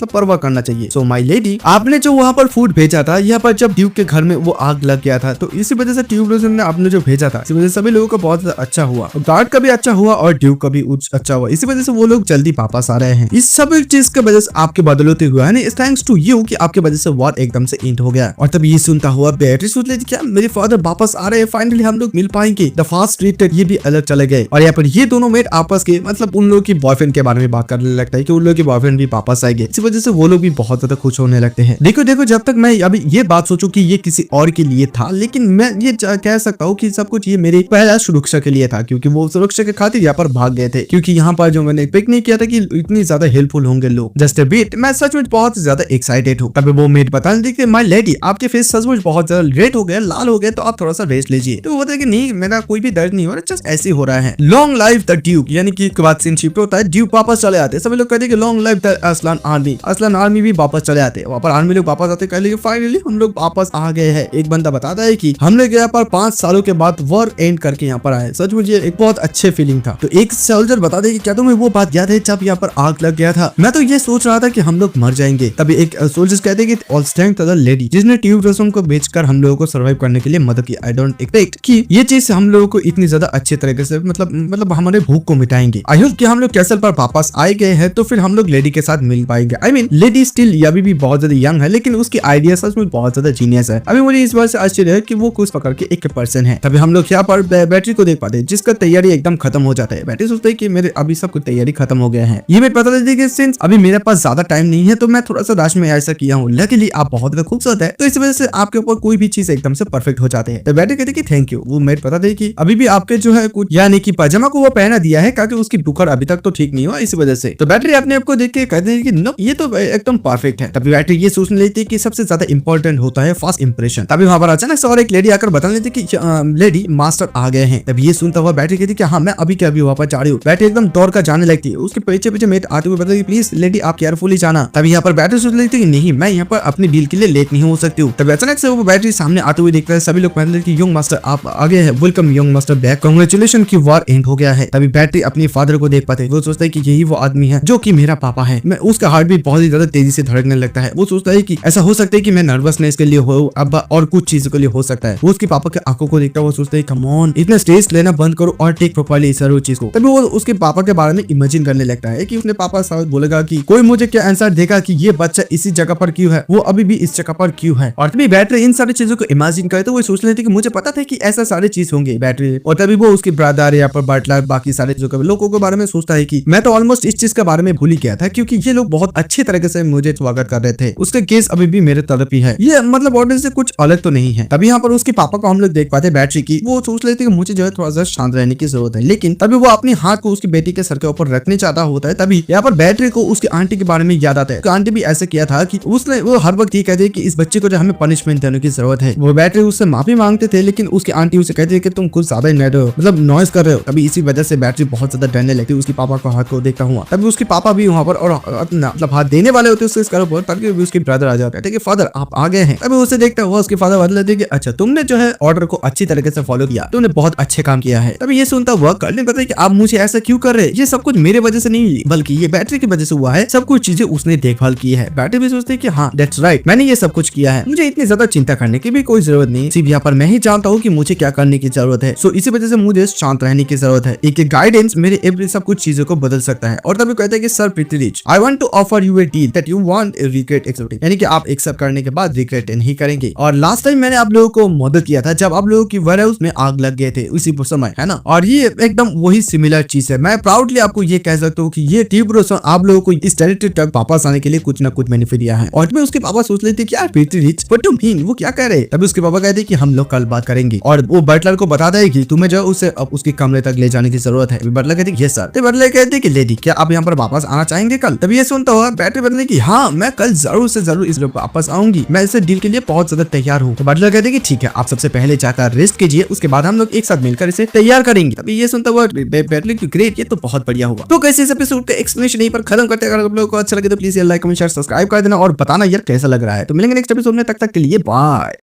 परवाह करना चाहिए। सो माय लेडी आपने जो वहाँ पर फूड भेजा था, यहाँ पर जब ड्यूक के घर में वो आग लग गया था तो इसी वजह से ट्यूबरोजन ने आपने जो भेजा था इसी वजह से सभी लोगों को बहुत अच्छा हुआ, गार्ड का भी अच्छा हुआ और ड्यूक का भी अच्छा हुआ। इसी वजह से वो लोग जल्दी वापस आ रहे हैं। इस सब चीज की वजह से आपके बदलते हुआ है थैंक्स टू यू कि आपके वजह से वॉर एकदम से एंड हो गया। और तब ये सुनता हुआ बैटरी सोच लेती क्या मेरे फादर फादर वापस आ रहे हैं, फाइनली हम लोग मिल पाएंगे। द फास्ट ट्रीटेड ये भी अलग चले गए और यहाँ पर ये दोनों मेट आपस के मतलब उन लोगों की बॉयफ्रेंड के बारे में बात करने लगता है कि उन लोगों की बॉयफ्रेंड भी वापस आएंगे। इसी वजह से वो लोग भी बहुत ज्यादा खुश होने लगते हैं। देखो जब तक मैं अभी ये बात सोचूं कि ये किसी और के लिए था, लेकिन मैं ये कह सकता हूँ कि सब कुछ ये मेरे पहला सुरक्षा के लिए था, क्योंकि वो सुरक्षा के खातिर यहाँ पर भाग गए थे, क्योंकि यहाँ पर जो मैंने पिक नहीं किया था कि इतनी ज्यादा हेल्पफुल होंगे लोग। जस्ट बीट मैं सच में बहुत ज्यादा एक्साइटेड हूँ। तभी वो मेट बताने लगे, माय लेडी आपके फेस सचमुच बहुत ज्यादा रेड हो गया, लाल हो गया, तो आप थोड़ा सा रेस्ट लीजिए। तो वो बोलते कि नहीं मेरा कोई भी दर्द नहीं हो रहा, जस्ट ऐसे हो रहा है। लॉन्ग लाइफ द ड्यूक, यानी कि बात सीनशिप होता है, ड्यूक वापस चले आते हैं। सभी लोग कहते हैं कि long life the Aslan army, Aslan army भी वापस चले आते हैं। वहाँ पर आर्मी लोग वापस आते हैं, फाइनली हम लोग वापस आ गए हैं। एक बंदा बताता है कि हम लोग यहाँ पर 5 सालों के बाद वॉर एंड करके यहाँ पर आए। सच मुझे एक बहुत अच्छे फीलिंग था। तो एक सोल्जर बता दे कि क्या तुम्हें वो बात याद है जब यहाँ पर आग लग गया था? मैं तो ये सोच रहा था कि हम लोग मर जाएंगे। तभी एक सोल्जर कहते हैं कि ऑल स्ट्रेंथ द लेडी, जिसने ट्यूब रसम को बेचकर हम लोगों को सर्वाइव करने के लिए मदद की। आई डोंट एक्सपेक्ट कि ये चीज हम लोगों को इतनी ज्यादा अच्छे तरीके से मतलब हमारे भूख को मिटाएंगे। आई होप कि हम लोग कैसल पर वापस आए गए हैं, तो फिर हम लोग लेडी के साथ मिल पाएंगे। आई मीन लेडी स्टिल अभी भी बहुत ज्यादा यंग है, लेकिन उसकी आइडिया सच में बहुत ज्यादा जीनियस है। अभी मुझे इस बात से आश्चर्य है कि वो कुछ पकड़ के एक पर्सन है। तभी हम लोग यहाँ पर बैटरी को देख पाते हैं, जिसका तैयारी एकदम खत्म हो जाता है। बैटरी सोचता है कि मेरे अभी सब कुछ तैयारी खत्म हो गया है। ये मैं पता चलती है कि अभी मेरे पास ज्यादा टाइम नहीं है, तो मैं थोड़ा सा रश में ऐसा किया हूँ। लकीली आप बहुत ज्यादा खूबसूरत है, तो इस वजह से आपके ऊपर कोई भी चीज एकदम से परफेक्ट हो जाते हैं। तो बैटरी कहते हैं कि थैंक यू। वो मेट पता दे कि अभी भी आपके जो है कुछ यानी कि पायजामा को वो पहना दिया है, क्योंकि उसकी बुखार अभी तक तो ठीक नहीं हुआ, इसी वजह से। तो बैटरी अपने आप को देख के कहते हैं कि नो ये तो एकदम परफेक्ट है। तभी बैटरी ये सोचने लेती है कि सबसे ज्यादा इंपॉर्टेंट होता है फर्स्ट इंप्रेशन। तभी वहां पर अचानक से और एक लेडी आकर बताने लेती है कि लेडी मास्टर आ गए हैं। तभी ये सुनता हुआ बैटरी कहती है कि हाँ मैं अभी के अभी वापस जा रही हूँ। बैटरी एकदम दौड़ कर जाने लगती है। उसके पीछे पीछे मेट आते हुए बताती है प्लीज लेडी आप केयरफुली जाना। तभी यहाँ पर बैटरी सोच लेती है कि नहीं मैं यहाँ पर अपनी डील के लिए लेट नहीं हो सकती हूँ। तभी अचानक से वो बैटरी सामने आते हुए देखता है। सभी लोग कहते हैं कि यंग मास्टर आप आगे हैं, welcome young master back, congratulation की वॉर एंड हो गया है। तभी बैटरी अपनी फादर को देख पाते हैं। वो सोचता है कि यही वो आदमी है जो कि मेरा पापा है। मैं उसका हार्ट भी बहुत ही ज्यादा तेजी से धड़कने लगता है। वो सोचता है कि ऐसा हो सकता है कि मैं नर्वसनेस के लिए हो अब और कुछ चीजों के लिए हो सकता है। वो उसके पापा के आंखों को देखता है। वो सोचता है कम ऑन इतना स्ट्रेस लेना बंद करो और टेक प्रोपर्ली इस चीज को। तभी वो उसके पापा के बारे में इमेजिन करने लगता है कि उसने पापा शायद बोलेगा कि कोई मुझे क्या आंसर देगा कि ये बच्चा इसी जगह पर क्यों है, वो अभी भी इस जगह पर क्यों है। और तभी बैटरी इन सारी चीजों को इमेजिन करे तो वो सोच लेती है कि मुझे पता था कि ऐसा सारी चीज होंगे बैटरी। और तभी वो उसके ब्रदर या पर बटलर बाकी सारे लोगों के बारे में सोचता है कि मैं तो ऑलमोस्ट इस चीज के बारे में भूल ही गया था, क्योंकि ये लोग बहुत अच्छे तरीके से मुझे स्वागत कर रहे थे। उसका केस अभी भी मेरे तरफ ही है, ये मतलब ऑडियंस से कुछ अलग तो नहीं है। तभी यहाँ पर उसके पापा को हम लोग देख पाते हैं बैटरी की। वो सोच लेते कि मुझे जो है थोड़ा सा शांत रहने की जरूरत है, लेकिन तभी वो अपने हाथ को उसकी बेटी के सर के ऊपर रखने चाहता होता है। तभी यहाँ पर बैटरी को उसकी आंटी के बारे में याद आता है। आंटी भी ऐसे किया था कि उसने वो हर वक्त ये कहते हैं कि इस बच्चे को जो हमें पनिशमेंट देने की जरूरत है। वो बैटरी उससे माफी मांगते थे, लेकिन उसकी आंटी उसे कहती है कि तुम कुछ ज्यादा मतलब नॉइज कर रहे हो। तभी इसी वजह से बैटरी बहुत ज्यादा डरने लगती है उसके पापा को हाथ को देखता हुआ। तभी उसके पापा भी वहाँ पर और मतलब हाथ देने वाले होते उसके सर पर, तभी उसके ब्रदर आ जाते हैं कि फादर आप आ गए हैं। तभी उसे देखता हुआ उसके फादर बदल लेते हैं कि अच्छा तुमने जो है ऑर्डर को अच्छी तरीके से फॉलो किया, तुमने बहुत अच्छे काम किया है। तभी ये सुनता हुआ कर्ल ने बताया कि आप मुझे ऐसा क्यों कर रहे हैं, ये सब कुछ मेरे वजह से नहीं बल्कि ये बैटरी की वजह से हुआ है। सब कुछ चीजें उसने देखभाल की है। बैटरी भी सोचते हैं कि हाँ दैट्स राइट, मैंने ये सब कुछ किया है, मुझे इतनी ज्यादा चिंता करने की भी कोई जरूरत नहीं। सिर्फ यहाँ पर मैं ही जानता हूँ कि मुझे क्या करने की जरूरत है। सो इसी वजह से मुझे शांत रहने की जरूरत है। एक गाइडेंस मेरे एवरी सब कुछ चीजों को बदल सकता है। और तभी कहते हैं कि sir pretty rich, I want to offer you a deal that you want regret accepting, यानी कि आप एक्सेप्ट करने के बाद रिग्रेट नहीं करेंगे। और लास्ट टाइम मैंने आप लोगों को मदद किया था जब आप लोगों की वेयरहाउस में आग लग गए थे उसी समय, है ना। और ये एकदम वही सिमिलर चीज है। मैं प्राउडली आपको ये कह सकता हूँ कि ये ट्यूब रोशन आप लोगों को इस टेरिटरी तक वापस आने के लिए कुछ ना कुछ बेनिफिट दिया है। और उसके पापा सोच लेते कि यार pretty rich what do you mean, वो क्या कह रहे हैं। तभी उसके पापा कहते हैं कि हम लोग कल बात करेंगे। और वो बटलर को बताता है कि तुम्हें जो उसे अब उसके कमरे तक ले जाने की जरूरत है। बटलर कहते हैं यस सर। बटलर कहते हैं कि लेडी क्या आप यहाँ पर वापस आना चाहेंगे कल। तभी ये सुनता हुआ बैटरी बदलने की हाँ मैं कल जरूर से जरूर इस वापस आऊंगी, मैं इस डील के लिए बहुत ज्यादा तैयार हूँ। तो बटलर कहते हैं कि ठीक है आप सबसे पहले जाकर रेस्ट कीजिए, उसके बाद हम लोग एक साथ मिलकर इसे तैयार करेंगे। तभी ये सुनता हुआ बैटरी की ग्रेट, ये तो बहुत बढ़िया हुआ। तो कैसे इस एपिसोड का एक्सप्लेनेशन यहीं पर खत्म करते हैं। अगर आप लोगों को अच्छा लगे तो please like comment share subscribe कर देना और बताना यार कैसा लग रहा है। तो मिलेंगे नेक्स्ट एपिसोड में, तब तक के लिए बाय।